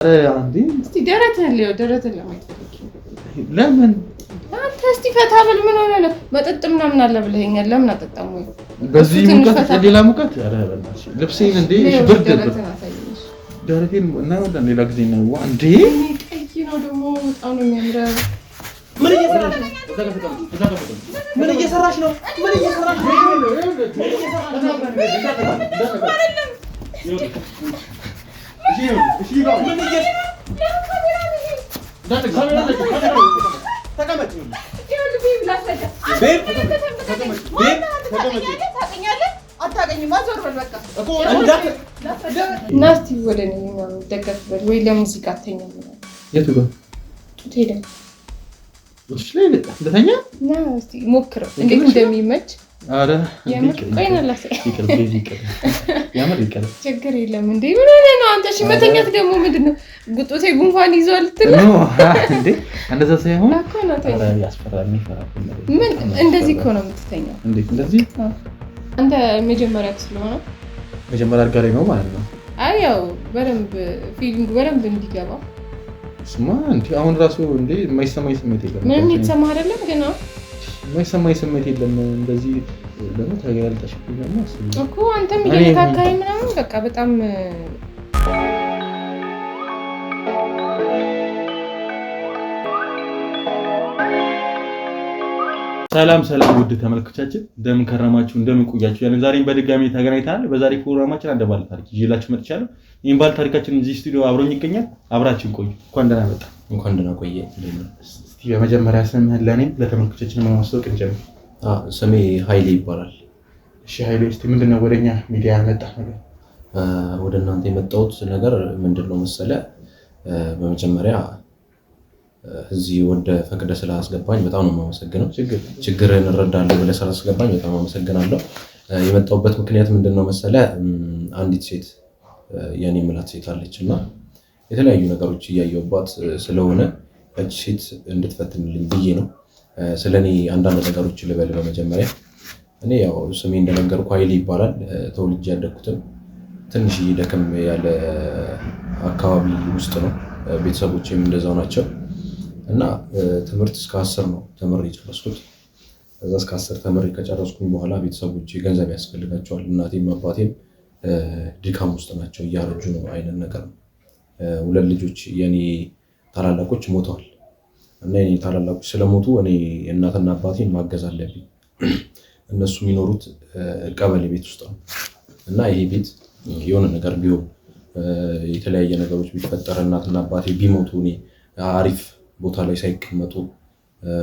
አንዴ እስቲ ደረትህን ለማየት ለምን አንተ እስቲ ፈታ በል ምን ሆነ ነው መጠጥ ምናምን አለ ብለኸኛል ለምን አጠጣም ወይ በዚህ ሙቀት ሌላ ሙቀት ኧረ በእናትሽ ልብሴን እንዴ ብርድ ደረቴን እና ወደ ሌላ ጊዜ ነው አንዴ ቀይ ነው ደግሞ በጣም ነው የሚያምረው ምን እየሰራሽ ነው ናስቲ ወደ እኔ ነው ደገፍበል ወይ ለሙዚቃ አተኛም ነው የቱ ጋር ጡት ሄደ ጡትሽ ላይ ለተኛ ናስቲ ሞክረው እንዴት እንደሚመች አረ የምትቆይናለህ ያምር ይቀር ችግር የለም እንዴ ምን ሆነ ነው አንተ ሽመተኛት ደግሞ ምንድነው ጉጦቴ ጉንፋን ይዟል ትል ነው እንዴ እንደዛ ሳይሆን አረ ያስፈራል ምን እንደዚህ እኮ ነው የምትተኛው እንዴ እንደዚህ አንተ መጀመሪያ ስለሆነ መጀመሪያ ጋር ነው ማለት ነው አይ ያው በደንብ ፊሊንግ በደንብ እንዲገባ ስማ እንዴ አሁን ራሱ እንዴ የማይሰማኝ ስሜት የለም ምን ይተማ አይደለም ግን የማይሰማኝ ስሜት የለም እንደዚህ ደግሞ ተጋልጠሽ ደግሞ እኮ አንተም እየተካካይ ምናምን በቃ በጣም ሰላም ውድ ተመልካቾቻችን እንደምን ከረማችሁ እንደምን ቆያችሁ ያለን ዛሬም በድጋሚ ተገናኝተናል በዛሬ ፕሮግራማችን አንድ ባለ ታሪክ ይዤላችሁ መጥቻለሁ ይሄን ባለ ታሪካችን እዚህ ስቱዲዮ አብሮኝ ይገኛል አብራችን ቆዩ እንኳን ደህና ቆየ እስቲ በመጀመሪያ ስምህን ለኔም ለተመልካቾቻችን ማስተዋወቅ እንጀምር ስሜ ኃይሌ ይባላል እሺ ኃይሌ እስቲ ምንድነው ወደኛ ሚዲያ መጣ ነገር ወደ እናንተ የመጣሁት ነገር ምንድነው መሰለ በመጀመሪያ እዚህ ወደ ፈቅደ ስላስገባኝ በጣም ነው የማመሰግነው ችግርን እረዳለሁ ብለህ ስላስገባኝ በጣም አመሰግናለሁ የመጣሁበት ምክንያት ምንድነው መሰለ አንዲት ሴት የኔ ምላት ሴት አለችና የተለያዩ ነገሮች እያየሁባት ስለሆነ እቺ ሴት እንድትፈትንልኝ ብዬ ነው ስለኔ አንዳንድ ነገሮች ልበል በመጀመሪያ እኔ ያው ስሜ እንደነገርኩ ኃይሌ ይባላል ተወልጄ ያደግኩትም ትንሽ ደከም ያለ አካባቢ ውስጥ ነው ቤተሰቦቼም እንደዛው ናቸው እና ትምህርት እስከ 10 ነው ተምሬ ጨረስኩት ከዛ እስከ 10 ተምሬ ከጨረስኩኝ በኋላ ቤተሰቦቼ ገንዘብ ያስፈልጋቸዋል እናቴም አባቴም ድካም ውስጥ ናቸው እያረጁ ነው አይነት ነገር ነው ሁለት ልጆች የኔ ታላላቆች ሞተዋል እና የኔ ታላላቆች ስለሞቱ እኔ እናትና አባቴን ማገዝ አለብኝ እነሱ የሚኖሩት ቀበሌ ቤት ውስጥ ነው እና ይሄ ቤት የሆነ ነገር ቢሆን የተለያየ ነገሮች ቢፈጠር እናትና አባቴ ቢሞቱ እኔ አሪፍ ቦታ ላይ ሳይቀመጡ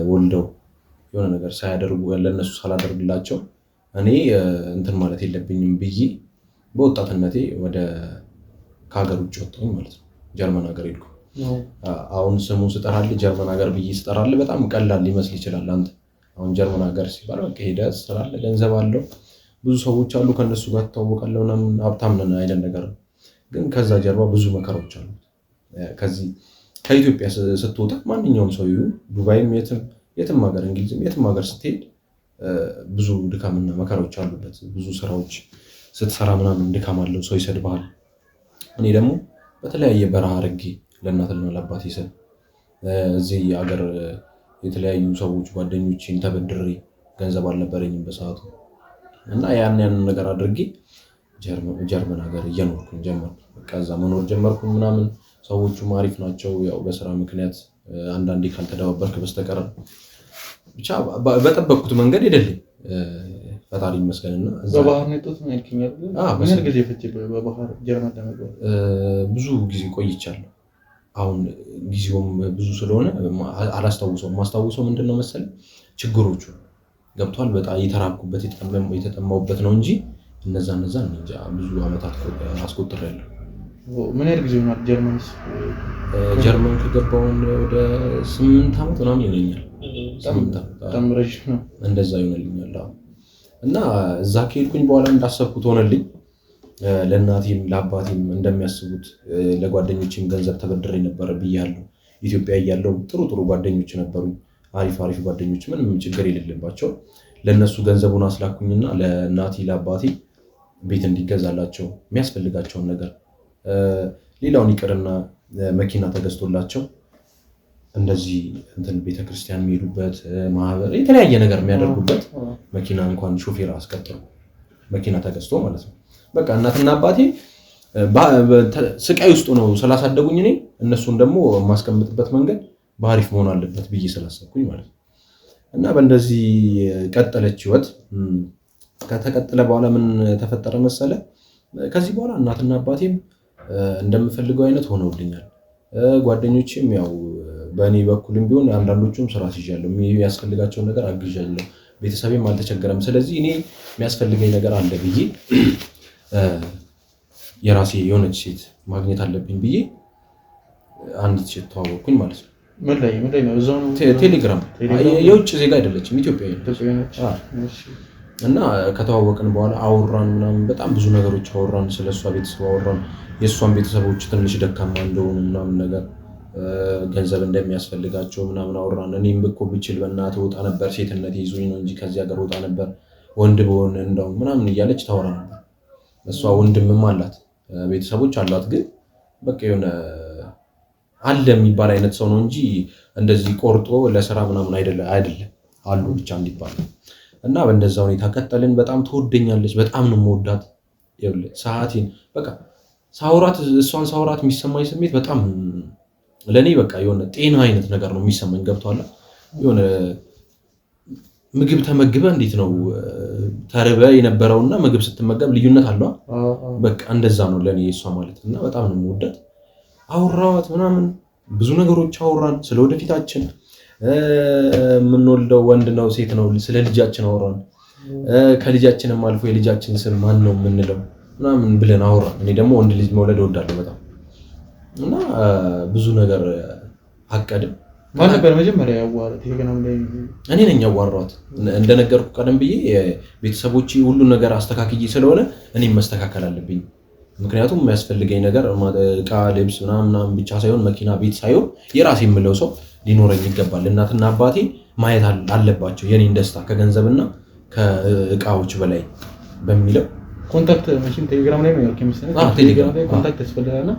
ወልደው የሆነ ነገር ሳያደርጉ ለነሱ ሳላደርግላቸው እኔ እንትን ማለት የለብኝም ብዬ በወጣትነቴ ወደ ከሀገር ውጭ ወጣሁኝ ማለት ነው ጀርመን ሀገር ሄድኩ አሁን ስሙን ስጠራልህ ጀርመን ሀገር ብዬ ስጠራልህ በጣም ቀላል ሊመስል ይችላል አንተ አሁን ጀርመን ሀገር ሲባል በቃ ሄደህ ትሰራለህ ገንዘብ አለው ብዙ ሰዎች አሉ ከነሱ ጋር ትተዋወቃለህ ምናምን ሀብታም ነን አይነት ነገር ግን ከዛ ጀርባ ብዙ መከራዎች አሉ ከዚህ ከኢትዮጵያ ስትወጣ ማንኛውም ሰው ይሁን ዱባይም የትም ሀገር እንግሊዝም የትም ሀገር ስትሄድ ብዙ ድካምና መከራዎች አሉበት ብዙ ስራዎች ስትሰራ ምናምን ድካም አለው ሰው ይሰድብሃል እኔ ደግሞ በተለያየ በረሃ አድርጌ ለእናትና ለአባቴ ስል እዚህ ሀገር የተለያዩ ሰዎች ጓደኞቼን ተበድሬ ገንዘብ አልነበረኝም በሰዓቱ እና ያን ነገር አድርጌ ጀርመን ሀገር እየኖርኩኝ ጀመርኩ በቃ እዛ መኖር ጀመርኩኝ ምናምን ሰዎቹም አሪፍ ናቸው ያው በስራ ምክንያት አንዳንዴ ካልተደባበርክ በስተቀር ብቻ በጠበቅኩት መንገድ አይደለም ፈጣሪ ይመስገንና በባህር ነጥቶ ነው ያልከኛል ምን ጊዜ ፈጀ በባህር ጀርመን ለመግባት ብዙ ጊዜ ቆይቻለሁ አሁን ጊዜውም ብዙ ስለሆነ አላስታውሰውም ማስታውሰው ምንድነው መሰለኝ ችግሮቹ ገብቷል በጣም የተራብኩበት የተጠማውበት ነው እንጂ እነዛ እንጃ ብዙ አመታት አስቆጥሬያለሁ ምን ያህል ጊዜ ሆኗል ጀርመን ከገባውን ወደ 8 አመት ምናምን ይሆነኛል 8 አመት ተምረሽ ነው እንደዛ ይሆነልኛል እና እዛ ከሄድኩኝ በኋላ እንዳሰብኩት ሆነልኝ ለእናቴም ለአባቴም እንደሚያስቡት ለጓደኞቼም ገንዘብ ተበድሬ ነበር ብያለሁ ኢትዮጵያ እያለሁ ጥሩ ጓደኞች ነበሩ አሪፍ ጓደኞች ምንም ችግር የሌለባቸው ለነሱ ገንዘቡን አስላኩኝና ለእናቴ ለአባቴ ቤት እንዲገዛላቸው የሚያስፈልጋቸውን ነገር ሌላውን ይቀርና መኪና ተገዝቶላቸው እንደዚህ እንትን ቤተክርስቲያን የሚሄዱበት ማህበር የተለያየ ነገር የሚያደርጉበት መኪና እንኳን ሾፌር አስቀጥሩ መኪና ተገዝቶ ማለት ነው። በቃ እናትና አባቴ ስቃይ ውስጥ ነው ስላሳደጉኝ እኔ እነሱን ደግሞ የማስቀምጥበት መንገድ በአሪፍ መሆን አለበት ብዬ ስላሰብኩኝ ማለት ነው። እና በእንደዚህ ቀጠለች ህይወት። ከተቀጠለ በኋላ ምን ተፈጠረ መሰለ? ከዚህ በኋላ እናትና አባቴም እንደምፈልገው አይነት ሆነውልኛል። ጓደኞቼም ያው በእኔ በኩልም ቢሆን አንዳንዶቹም ስራ ሲያለው የሚያስፈልጋቸውን ነገር አግዣለሁ። ቤተሰቤም አልተቸገረም። ስለዚህ እኔ የሚያስፈልገኝ ነገር አለ ብዬ የራሴ የሆነች ሴት ማግኘት አለብኝ ብዬ አንዲት ሴት ተዋወቅኩኝ ማለት ነው። ምን ላይ ነው? እዛው ነው ቴሌግራም። የውጭ ዜጋ አይደለችም፣ ኢትዮጵያዊ ነች። እና ከተዋወቅን በኋላ አወራን ምናምን በጣም ብዙ ነገሮች አወራን። ስለሷ ቤተሰብ አወራን። የሷን ቤተሰቦች ትንሽ ደካማ እንደሆኑ ምናምን ነገር ገንዘብ እንደሚያስፈልጋቸው ምናምን አወራን። እኔም እኮ ብችል በእናትህ ወጣ ነበር፣ ሴትነት ይዞኝ ነው እንጂ ከዚህ ሀገር ወጣ ነበር፣ ወንድ በሆነ እንደው ምናምን እያለች ታወራ ነበር። እሷ ወንድምም አላት፣ ቤተሰቦች አሏት። ግን በቃ የሆነ አለ የሚባል አይነት ሰው ነው እንጂ እንደዚህ ቆርጦ ለስራ ምናምን አይደለም አሉ ብቻ እንዲባል። እና በእንደዛ ሁኔታ ቀጠልን። በጣም ትወደኛለች፣ በጣም ነው የምወዳት። ይኸውልህ ሰዓቴን በቃ ሳውራት እሷን ሳውራት የሚሰማኝ ስሜት በጣም ለኔ በቃ የሆነ ጤና አይነት ነገር ነው የሚሰማኝ። ገብቷል? የሆነ ምግብ ተመግበ እንዴት ነው ተርበ የነበረውና ምግብ ስትመገብ ልዩነት አለው። በቃ እንደዛ ነው ለኔ እሷ ማለት። እና በጣም ነው የምወዳት። አውራዋት ምናምን ብዙ ነገሮች አወራን። ስለ ወደፊታችን የምንወልደው ወንድ ነው ሴት ነው፣ ስለ ልጃችን አወራን። ከልጃችንም አልፎ የልጃችን ስም ማን ነው የምንለው ምናምን ብለን አወራን። እኔ ደግሞ ወንድ ልጅ መውለድ እወዳለሁ በጣም። እና ብዙ ነገር አቀድም። ማን ነበር መጀመሪያ ያዋራት? ቴሌግራም ላይ እኔ ነኝ ያዋራኋት። እንደነገርኩ ቀደም ብዬ ቤተሰቦቼ ሁሉ ነገር አስተካክዬ ስለሆነ እኔም መስተካከል አለብኝ። ምክንያቱም የሚያስፈልገኝ ነገር ዕቃ፣ ልብስ ምናምን ብቻ ሳይሆን መኪና፣ ቤት ሳይሆን የራሴ የምለው ሰው ሊኖረኝ ይገባል። እናትና አባቴ ማየት አለባቸው የኔን ደስታ ከገንዘብና ከእቃዎች በላይ በሚለው ኮንታክት መቼም ቴሌግራም ላይ ነው ያልከኝ መሰለኝ። ቴሌግራም ላይ ኮንታክት ያስፈልጋልና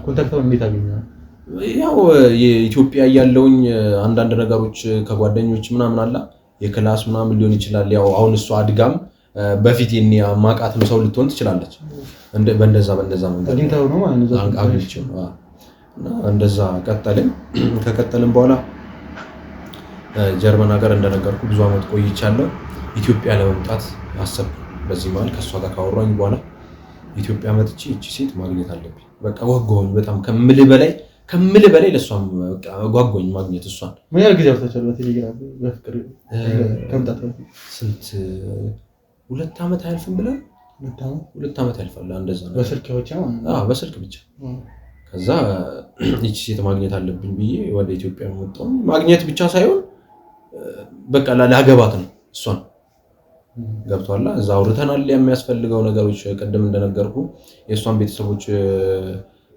ኮንታክታውን እንዴት አገኘኸው? ያው የኢትዮጵያ ያለውኝ አንዳንድ ነገሮች ከጓደኞች ምናምን አላ የክላስ ምናምን ሊሆን ይችላል። ያው አሁን እሷ አድጋም በፊት የኔ ማቃተም ሰው ልትሆን ትችላለች። በእንደዛ መንገድ አግኝተው ነው ማለት ነው አግኝቼው እና እንደዛ ቀጠልን። ከቀጠልን በኋላ ጀርመን ሀገር እንደነገርኩ ብዙ አመት ቆይቻለሁ። ኢትዮጵያ ለመምጣት አሰብኩ። በዚህ ማለት ከሷ ጋር ካወራኝ በኋላ ኢትዮጵያ መጥቼ እቺ ሴት ማግኘት አለብኝ። በቃ ጓጓኝ በጣም ከምል በላይ ለሷም በቃ ጓጓኝ ማግኘት እሷን። ምን ያህል ጊዜ አውርታችኋል በቴሌግራም በፍቅር ከመምጣት ነው? ስንት 2 አመት አያልፍም ብለን 2 አመት ያልፋል። እንደዛ ነው በስልክ ብቻ ማለት በስልክ ብቻ። ከዛ እቺ ሴት ማግኘት አለብኝ ብዬ ወደ ኢትዮጵያ መጣሁ። ማግኘት ብቻ ሳይሆን በቃ ላገባት ነው እሷን። ገብቷል? እዛ አውርተናል። የሚያስፈልገው ነገሮች ቅድም እንደነገርኩ የእሷን ቤተሰቦች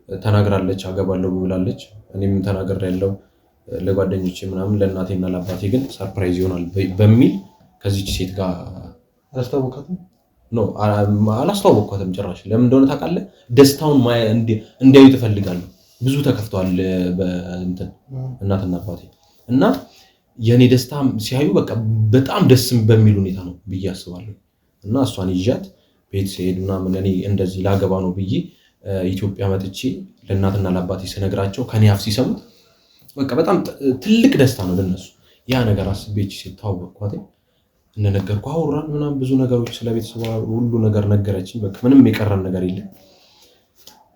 ተናግራለች፣ አገባለሁ ብላለች። እኔም ተናግሬያለሁ ለጓደኞቼ ምናምን። ለእናቴና ለአባቴ ግን ሰርፕራይዝ ይሆናል በሚል ከዚች ሴት ጋር አላስተዋወቅኳትም ጭራሽ። ለምን እንደሆነ ታውቃለህ? ደስታውን እንዲያዩ ትፈልጋለሁ። ብዙ ተከፍተዋል በእንትን እናትና አባቴ እና የኔ ደስታ ሲያዩ በቃ በጣም ደስ በሚል ሁኔታ ነው ብዬ አስባለሁ። እና እሷን ይዣት ቤት ስሄድ ምናምን እኔ እንደዚህ ላገባ ነው ብዬ ኢትዮጵያ መጥቼ ለእናትና ለአባቴ ስነግራቸው ከኔ አፍ ሲሰሙት በቃ በጣም ትልቅ ደስታ ነው ለነሱ። ያ ነገር አስቤች ሲታወቅኳት እንደነገርኩ አወራን ምናምን ብዙ ነገሮች ስለቤተሰቧ ሁሉ ነገር ነገረችኝ። በቃ ምንም የቀረን ነገር የለም።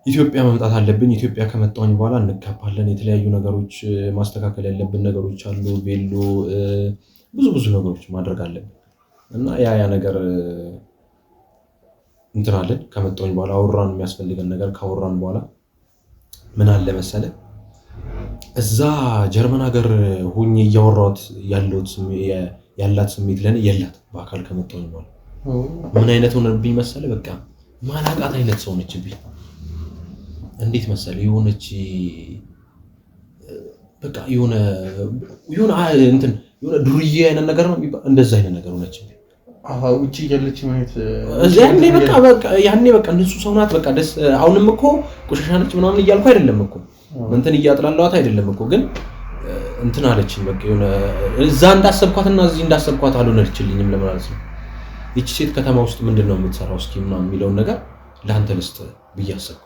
ኢትዮጵያ መምጣት አለብኝ። ኢትዮጵያ ከመጣሁኝ በኋላ እንጋባለን። የተለያዩ ነገሮች ማስተካከል ያለብን ነገሮች አሉ። ቤሎ ብዙ ነገሮች ማድረግ አለብን እና ያ ነገር እንትናለን። ከመጣሁኝ በኋላ አወራን። የሚያስፈልገን ነገር ካወራን በኋላ ምን አለ መሰለ እዛ ጀርመን ሀገር ሆኜ እያወራሁት ያላት ስሜት ለኔ የላት። በአካል ከመጣሁኝ በኋላ ምን አይነት ሆነብኝ መሰለ በቃ ማላቃት አይነት ሰው ነችብኝ። እንዴት መሰለ የሆነች በቃ የሆነ እንትን የሆነ ዱርዬ አይነት ነገር ነው የሚባል እንደዛ አይነት ነገር ሆነችብኝ። ውጪ ያለች ማለት ያኔ በቃ ንጹህ ሰው ናት። በቃ ደስ አሁንም እኮ ቆሻሻ ነች ምናምን እያልኩ አይደለም እኮ እንትን እያጥላላዋት አይደለም እኮ ግን እንትን አለችኝ በቃ የሆነ እዛ እንዳሰብኳትና እዚህ እንዳሰብኳት አልሆነችልኝም ለማለት ነው። እቺ ሴት ከተማ ውስጥ ምንድነው የምትሰራው እስኪ ምናምን የሚለውን ነገር ለአንተ ልስጥ ብዬ አሰብኩ።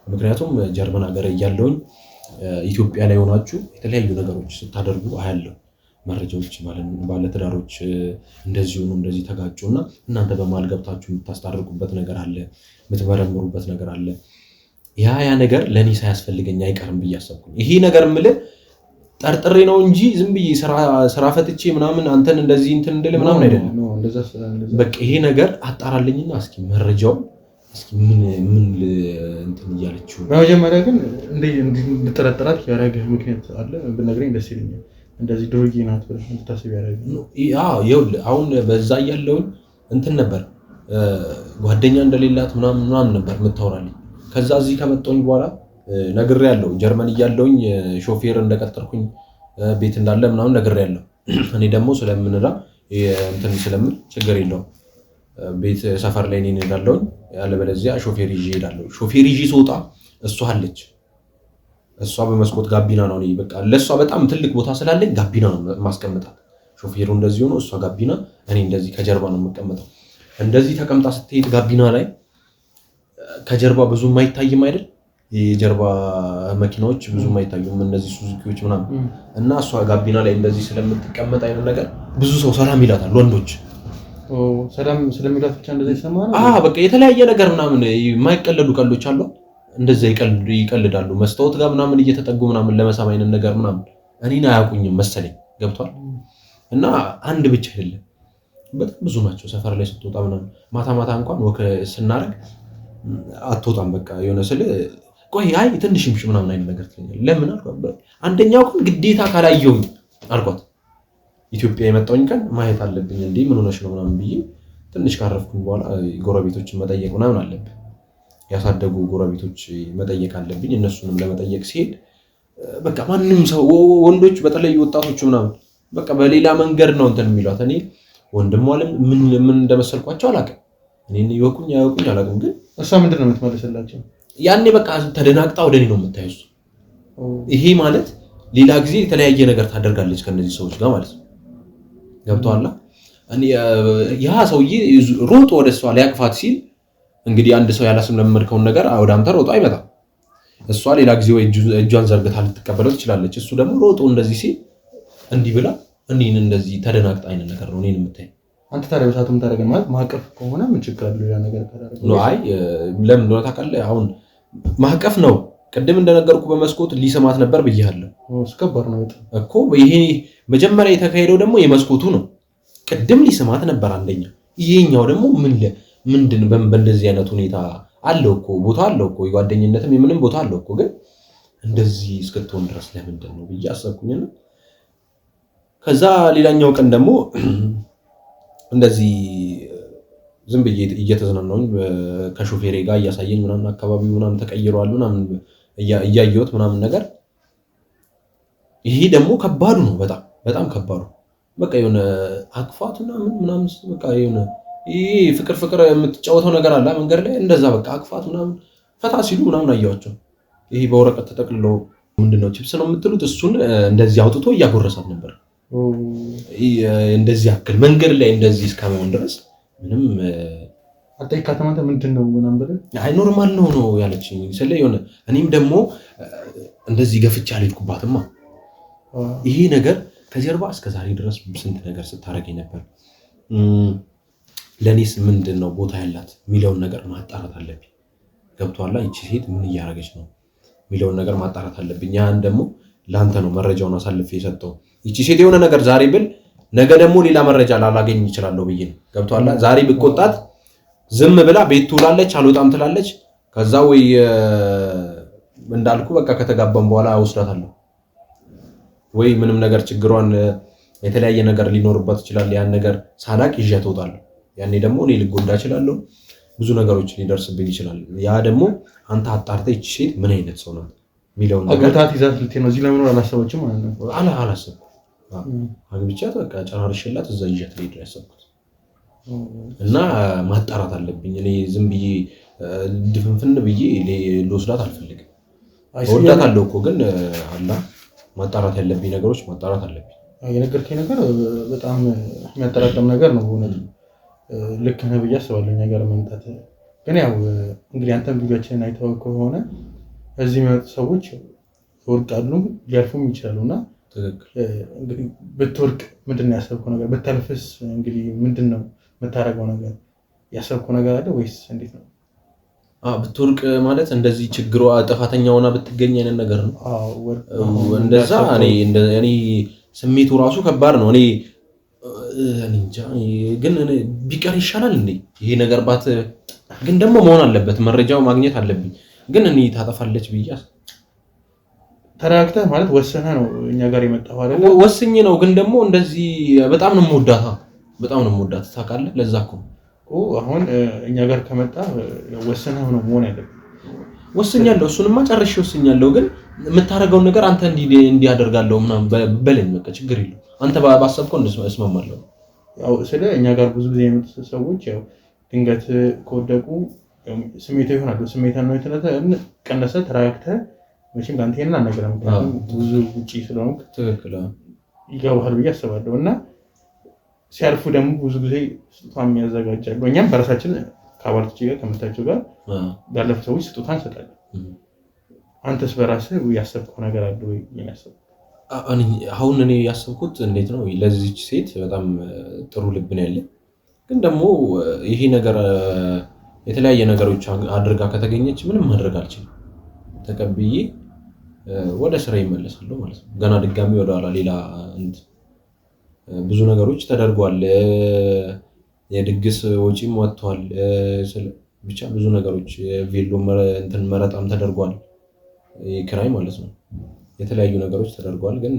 ምክንያቱም ጀርመን ሀገር እያለሁኝ ኢትዮጵያ ላይ ሆናችሁ የተለያዩ ነገሮች ስታደርጉ አያለሁ። መረጃዎች ባለትዳሮች እንደዚህ ሆኑ እንደዚህ ተጋጩና እናንተ በመሃል ገብታችሁ የምታስታርቁበት ነገር አለ፣ የምትመረምሩበት ነገር አለ። ያ ነገር ለኔ ሳያስፈልገኝ አይቀርም ብዬ አሰብኩ። ይሄ ነገር ምልህ ጠርጥሬ ነው እንጂ ዝም ብዬ ስራ ፈትቼ ምናምን አንተን እንደዚህ እንትን እንደለ ምናምን አይደለም። በቃ ይሄ ነገር አጣራልኝና እስኪ መረጃው እስኪ ምን እንትን እያለችው በመጀመሪያ ግን እንድጠረጥራት ያደረገህ ምክንያት አለ ብነግረኝ ደስ ይለኛል። እንደዚህ ዶርጊ ናት ብለህ እንድታስብ ያደረገህ? ይኸውልህ አሁን በዛ እያለሁኝ እንትን ነበር ጓደኛ እንደሌላት ምናምን ነበር የምታወራልኝ። ከዛ እዚህ ከመጣሁኝ በኋላ ነግሬያለሁ። ጀርመን እያለሁኝ ሾፌር እንደቀጠርኩኝ ቤት እንዳለ ምናምን ነግሬያለሁ። እኔ ደግሞ ስለምንራ እንትን ስለምን ችግር የለውም ቤት ሰፈር ላይ እኔ እሄዳለሁኝ፣ ያለበለዚያ ሾፌር ይዤ እሄዳለሁ። ሾፌር ይዤ ስወጣ እሷ አለች። እሷ በመስኮት ጋቢና ነው እኔ በቃ ለእሷ በጣም ትልቅ ቦታ ስላለኝ ጋቢና ነው ማስቀምጣት። ሾፌሩ እንደዚህ ሆኖ እሷ ጋቢና፣ እኔ እንደዚህ ከጀርባ ነው የምቀመጠው። እንደዚህ ተቀምጣ ስትሄድ ጋቢና ላይ ከጀርባ ብዙ የማይታይም አይደል? የጀርባ መኪናዎች ብዙ የማይታዩም እነዚህ ሱዙኪዎች ምናምን እና እሷ ጋቢና ላይ እንደዚህ ስለምትቀመጥ አይነት ነገር ብዙ ሰው ሰላም ይላታል ወንዶች። ሰላም ስለሚላት ብቻ እንደዛ ይሰማል። በቃ የተለያየ ነገር ምናምን የማይቀለዱ ቀልዶች አሉ። እንደዛ ይቀልዳሉ መስታወት ጋር ምናምን እየተጠጉ ምናምን ለመሳም አይነት ነገር ምናምን እኔን አያውቁኝም መሰለኝ። ገብቷል? እና አንድ ብቻ አይደለም በጣም ብዙ ናቸው። ሰፈር ላይ ስትወጣ ምናምን ማታ እንኳን ወክ ስናደርግ አትወጣም በቃ የሆነ ስለ ቆይ አይ ትንሽም ምናምን አይነት ነገር ትለኛለህ። ለምን አልኳት። አንደኛው ቀን ግዴታ ካላየሁኝ አልኳት ኢትዮጵያ የመጣሁኝ ቀን ማየት አለብኝ እንዴ ምን ሆነሽ ነው ምናምን ብዬ ትንሽ ካረፍኩኝ በኋላ ጎረቤቶችን መጠየቅ ምናምን አለብኝ። ያሳደጉ ጎረቤቶች መጠየቅ አለብኝ። እነሱንም ለመጠየቅ ሲሄድ በቃ ማንንም ሰው ወንዶች በተለይ ወጣቶች ምናምን በቃ በሌላ መንገድ ነው እንትን የሚሏት። እኔ ወንድም አለም ምን እንደመሰልኳቸው አላውቅም። እኔን ይወቁኝ አያውቁኝ አላውቅም። ግን እሷ ምንድን ነው የምትመልስላቸው? ያኔ በቃ ተደናቅጣ ወደኔ ነው የምታየው። ይሄ ማለት ሌላ ጊዜ የተለያየ ነገር ታደርጋለች ከነዚህ ሰዎች ጋር ማለት ነው። ገብቶሃል? ያ ሰውዬ ሮጦ ወደ እሷ ሊያቅፋት ሲል እንግዲህ አንድ ሰው ያላስለመድከውን ነገር ወደ አንተ ሮጦ አይመጣም። እሷ ሌላ ጊዜ ወይ እጇን ዘርግታ ልትቀበለው ትችላለች። እሱ ደግሞ ሮጦ እንደዚህ ሲል እንዲህ ብላ እኔን እንደዚህ ተደናቅጣ አይነት ነገር ነው እኔን የምታይ። አንተ ታዲያ በሳቱም ታደርገን ማለት ማቀፍ ከሆነ ምን ችግር አለው? ያ ነገር ካደረገ ነው። አይ ለምን እንደሆነ ታውቃለህ? አሁን ማቀፍ ነው። ቅድም እንደነገርኩ በመስኮት ሊሰማት ነበር ብያለሁ። እስከባድ ነው በጣም እኮ። ይሄ መጀመሪያ የተካሄደው ደግሞ የመስኮቱ ነው። ቅድም ሊሰማት ነበር አንደኛ። ይሄኛው ደግሞ ምንድን በእንደዚህ አይነት ሁኔታ አለው እኮ ቦታ አለው እኮ የጓደኝነትም የምንም ቦታ አለው እኮ። ግን እንደዚህ እስክትሆን ድረስ ለምንድን ነው ብዬ አሰብኩኝና ከዛ ሌላኛው ቀን ደግሞ እንደዚህ ዝም ብዬ እየተዝናናሁኝ ከሾፌሬ ጋር እያሳየኝ ምናምን አካባቢው ምናምን ተቀይሯል ምናምን እያየሁት ምናምን ነገር። ይሄ ደግሞ ከባዱ ነው በጣም ከባዱ። በቃ የሆነ አቅፋት ምናምን በቃ የሆነ ይሄ ፍቅር የምትጫወተው ነገር አለ መንገድ ላይ እንደዛ በቃ አቅፋት ምናምን ፈታ ሲሉ ምናምን አየኋቸው። ይሄ በወረቀት ተጠቅልሎ ምንድነው ቺፕስ ነው የምትሉት እሱን እንደዚህ አውጥቶ እያጎረሳት ነበር። እንደዚህ አክል መንገድ ላይ እንደዚህ እስከመሆን ድረስ ምንም አጠይቃተማ ምንድነው ምናምን ብለህ አይ ኖርማል ነው ያለችኝ። ስለ የሆነ እኔም ደግሞ እንደዚህ ገፍቻ አልሄድኩባትማ። ይሄ ነገር ከጀርባ እስከ ዛሬ ድረስ ስንት ነገር ስታረገኝ ነበር። ለኔስ ምንድነው ቦታ ያላት የሚለውን ነገር ማጣራት አለብኝ። ገብቶሃል? እቺ ሴት ምን እያረገች ነው የሚለውን ነገር ማጣራት አለብኝ። ያን ደግሞ ላንተ ነው መረጃውን አሳልፌ የሰጠው። እቺ ሴት የሆነ ነገር ዛሬ ብል ነገ ደግሞ ሌላ መረጃ ላላገኝ ይችላል ብዬ ነው። ገብቶሃል? ዛሬ ብቆጣት ዝም ብላ ቤት ትውላለች፣ አልወጣም ትላለች። ከዛ ወይ እንዳልኩ በቃ ከተጋባም በኋላ ወስዳታለሁ ወይ ምንም ነገር ችግሯን የተለያየ ነገር ሊኖርባት ይችላል። ያን ነገር ሳላቅ ይዤ ተውጣለሁ። ያኔ ደግሞ እኔ ልጎዳ እችላለሁ፣ ብዙ ነገሮች ሊደርስብኝ ይችላል። ያ ደግሞ አንተ አጣርተህ እቺ ሴት ምን አይነት ሰው ናት የሚለውን ነገር አግብታት ይዛት ልትሄድ ነው። እዚህ ለምን አላሰበችም ማለት ነው? አላሰብኩም። አግብቻት በቃ ጨራርሽላት እዛ ይዤ ትሄድ ነው ያሰብኩት። እና ማጣራት አለብኝ። እኔ ዝም ብዬ ድፍንፍን ብዬ ልወስዳት አልፈልግም። እወዳታለሁ እኮ ግን አላ ማጣራት ያለብኝ ነገሮች ማጣራት አለብኝ። የነገርከኝ ነገር በጣም የሚያጠራጥም ነገር ነው በእውነቱ። ልክ ነህ ብዬ አስባለሁ እኛ ጋር መምጣት። ግን ያው እንግዲህ አንተም ቪዲዮችን አይተኸው ከሆነ እዚህ የሚመጡ ሰዎች ይወርቃሉ ሊያልፉም ይችላሉ እና እንግዲህ ብትወርቅ ምንድን ነው ያሰብከው ነገር? ብታልፍስ እንግዲህ ምንድን ነው የምታደርገው ነገር? ያሰብከው ነገር አለ ወይስ እንዴት ነው? ብትወርቅ ማለት እንደዚህ ችግሯ ጥፋተኛ ሆና ብትገኝ አይነት ነገር ነው። እንደዛ እኔ ስሜቱ ራሱ ከባድ ነው። እኔ እንጃ ግን ቢቀር ይሻላል እንዴ ይሄ ነገር ግን ደግሞ መሆን አለበት፣ መረጃው ማግኘት አለብኝ። ግን እኔ ታጠፋለች ብያስ ተረጋግተህ ማለት ወሰነህ ነው እኛ ጋር የመጣው አይደል? ወስኜ ነው። ግን ደግሞ እንደዚህ በጣም ነው የምወዳት ታውቃለህ። ለዛ እኮ አሁን እኛ ጋር ከመጣ ወሰነህ ነው መሆን ያለብህ። ወስኛለሁ፣ እሱንማ ጨርሼ ወስኛለሁ። ግን የምታደርገውን ነገር አንተ እንዲያደርጋለሁ ምናምን በለኝ፣ በቃ ችግር የለውም። አንተ ባሰብከው እስማማለሁ። ያው ስለ እኛ ጋር ብዙ ጊዜ የመጡ ሰዎች ያው ድንገት ከወደቁ ስሜታዊ ይሆናሉ። ስሜታዊነትን ቀነሰህ ተረጋግተህ መቼም አንተ ይሄንን አልነገረም፣ ምክንያቱም ብዙ ውጪ ስለሆንክ ትክክል ይገባሃል ብዬ አስባለሁ። እና ሲያልፉ ደግሞ ብዙ ጊዜ ስጦታም ያዘጋጃሉ። እኛም በራሳችን ከአባላቶች ጋር ከምታቸው ጋር ላለፉ ሰዎች ስጦታ እንሰጣለን። አንተስ በራስህ ያሰብከው ነገር አለ ወይ? አሁን እኔ ያሰብኩት እንዴት ነው ለዚች ሴት በጣም ጥሩ ልብ ነው ያለኝ። ግን ደግሞ ይሄ ነገር የተለያየ ነገሮች አድርጋ ከተገኘች ምንም ማድረግ አልችልም። ተቀብዬ ወደ ስራ ይመለሳሉ ማለት ነው። ገና ድጋሚ ወደ ኋላ ሌላ ብዙ ነገሮች ተደርጓል። የድግስ ወጪም ወጥቷል። ብቻ ብዙ ነገሮች ቬሎ መረጣም ተደርጓል። የክራይ ማለት ነው። የተለያዩ ነገሮች ተደርጓል። ግን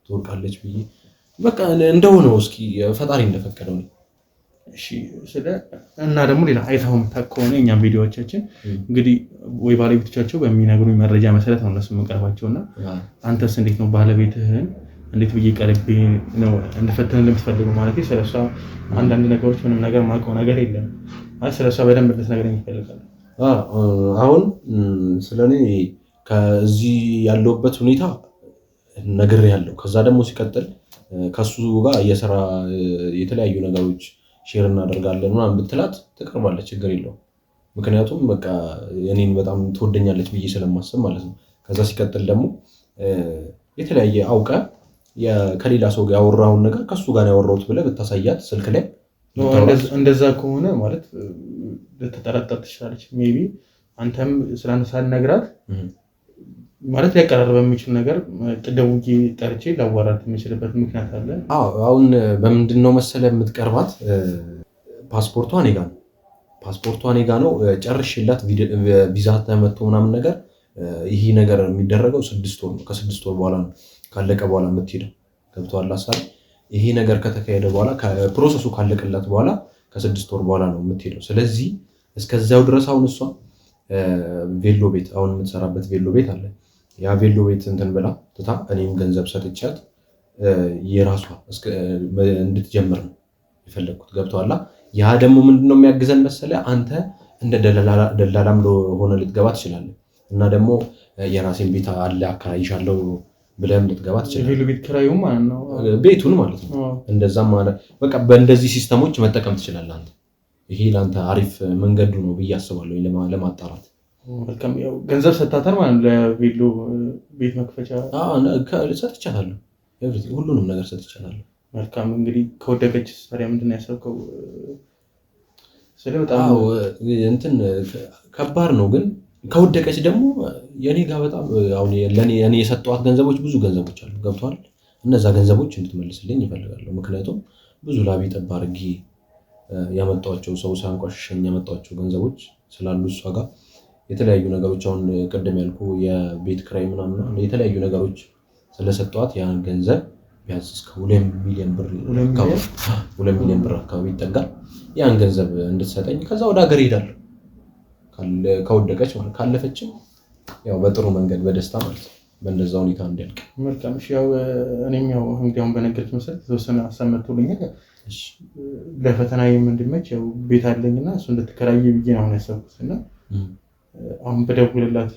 ትወርቃለች ብዬ በቃ እንደሆነው እስኪ ፈጣሪ እንደፈቀደው ነው። እሺ እና ደግሞ ሌላ አይተኸው የምታውቅ ከሆነ የእኛም ቪዲዮዎቻችን እንግዲህ ወይ ባለቤቶቻቸው በሚነግሩኝ መረጃ መሰረት ነው እነሱ የምንቀርባቸው እና አንተስ እንዴት ነው ባለቤትህን እንዴት ብዬ ቀርቤ ነው እንድፈተን ለምትፈልገው ማለት ስለሷ አንዳንድ ነገሮች ምንም ነገር ማውቀው ነገር የለም ስለሷ በደንብ እንድትነግረኝ ይፈልጋል። አሁን ስለኔ ከዚህ ያለውበት ሁኔታ ነግሬያለሁ። ከዛ ደግሞ ሲቀጥል ከሱ ጋር የሥራ የተለያዩ ነገሮች ሼር እናደርጋለን ምናምን ብትላት ትቀርባለች፣ ችግር የለውም። ምክንያቱም በቃ እኔን በጣም ትወደኛለች ብዬ ስለማስብ ማለት ነው። ከዛ ሲቀጥል ደግሞ የተለያየ አውቀ ከሌላ ሰው ጋር ያወራውን ነገር ከሱ ጋር ያወራሁት ብለህ ብታሳያት ስልክ ላይ እንደዛ ከሆነ ማለት ልትጠረጠር ትችላለች። ሜቢ አንተም ስላነሳን ነግራት ማለት ሊያቀራርብ የሚችል ነገር ደውዬ ጠርቼ ላዋራት የሚችልበት ምክንያት አለ። አሁን በምንድን ነው መሰለህ የምትቀርባት? ፓስፖርቷ እኔ ጋ ነው። ፓስፖርቷ እኔ ጋ ነው። ጨርሼላት ቪዛ ተመቶ ምናምን ነገር ይሄ ነገር የሚደረገው 6 ወር ነው። ከ6 ወር በኋላ ነው ካለቀ በኋላ የምትሄደው። ገብቶሃል ሀሳብ? ይሄ ነገር ከተካሄደ በኋላ ፕሮሰሱ ካለቀላት በኋላ ከ6 ወር በኋላ ነው የምትሄደው። ስለዚህ እስከዚያው ድረስ አሁን እሷ ቬሎ ቤት አሁን የምትሰራበት ቬሎ ቤት አለ። ያ ቬሎ ቤት እንትን ብላ ትታ እኔም ገንዘብ ሰጥቻት የራሷ እንድትጀምር ነው የፈለግኩት። ገብቶሃል? ያ ደግሞ ምንድነው የሚያግዘን መሰለህ? አንተ እንደ ደላላም ሆነ ልትገባ ትችላለህ እና ደግሞ የራሴን ቤት አለ አከራይሻለሁ ብለህም ልትገባ ትችላለህ። ቬሎ ቤት ክራዩ ማለት ነው፣ ቤቱን ማለት ነው። እንደዛም ማለት በቃ በእንደዚህ ሲስተሞች መጠቀም ትችላለህ አንተ። ይሄ ለአንተ አሪፍ መንገዱ ነው ብዬ አስባለሁ ለማጣራት። ገንዘብ ሰጥታታል ማለት ለቬሎ ቤት መክፈቻ ሰጥቻታለሁ። ሁሉንም ነገር ሰጥቻታለሁ። መልካም። እንግዲህ ከወደቀች ታዲያ ምንድን ነው ያሰብከው? በጣም እንትን ከባድ ነው። ግን ከወደቀች ደግሞ የኔ ጋር በጣም አሁን እኔ የሰጠኋት ገንዘቦች ብዙ ገንዘቦች አሉ። ገብቶሃል? እነዛ ገንዘቦች እንድትመልስልኝ ይፈልጋለሁ። ምክንያቱም ብዙ ላቢ ጠብ አድርጌ ያመጣኋቸው ሰው ሳንቋሽሸኝ ያመጣኋቸው ገንዘቦች ስላሉ እሷ ጋር የተለያዩ ነገሮች አሁን ቅድም ያልኩ የቤት ክራይ ምናምን የተለያዩ ነገሮች ስለሰጠኋት ያን ገንዘብ ቢያንስ እስከ 2 ሚሊዮን ብር አካባቢ ይጠጋል። ያን ገንዘብ እንድትሰጠኝ ከዛ ወደ ሀገር እሄዳለሁ። ከወደቀች ማለት ካለፈችም ያው በጥሩ መንገድ በደስታ ማለት ነው። በእንደዛ ሁኔታ እንዲያልቅ። መልካም። እሺ ያው እኔም ያው እንግዲህ አሁን በነገርኩህ መሰረት የተወሰነ ሀሳብ መጥቶልኛል። እሺ ለፈተና እንዲመች ያው ቤት አለኝና እሱ እንድትከራይ ብዬ ነው ያሰብኩት እና አሁን በደውልላት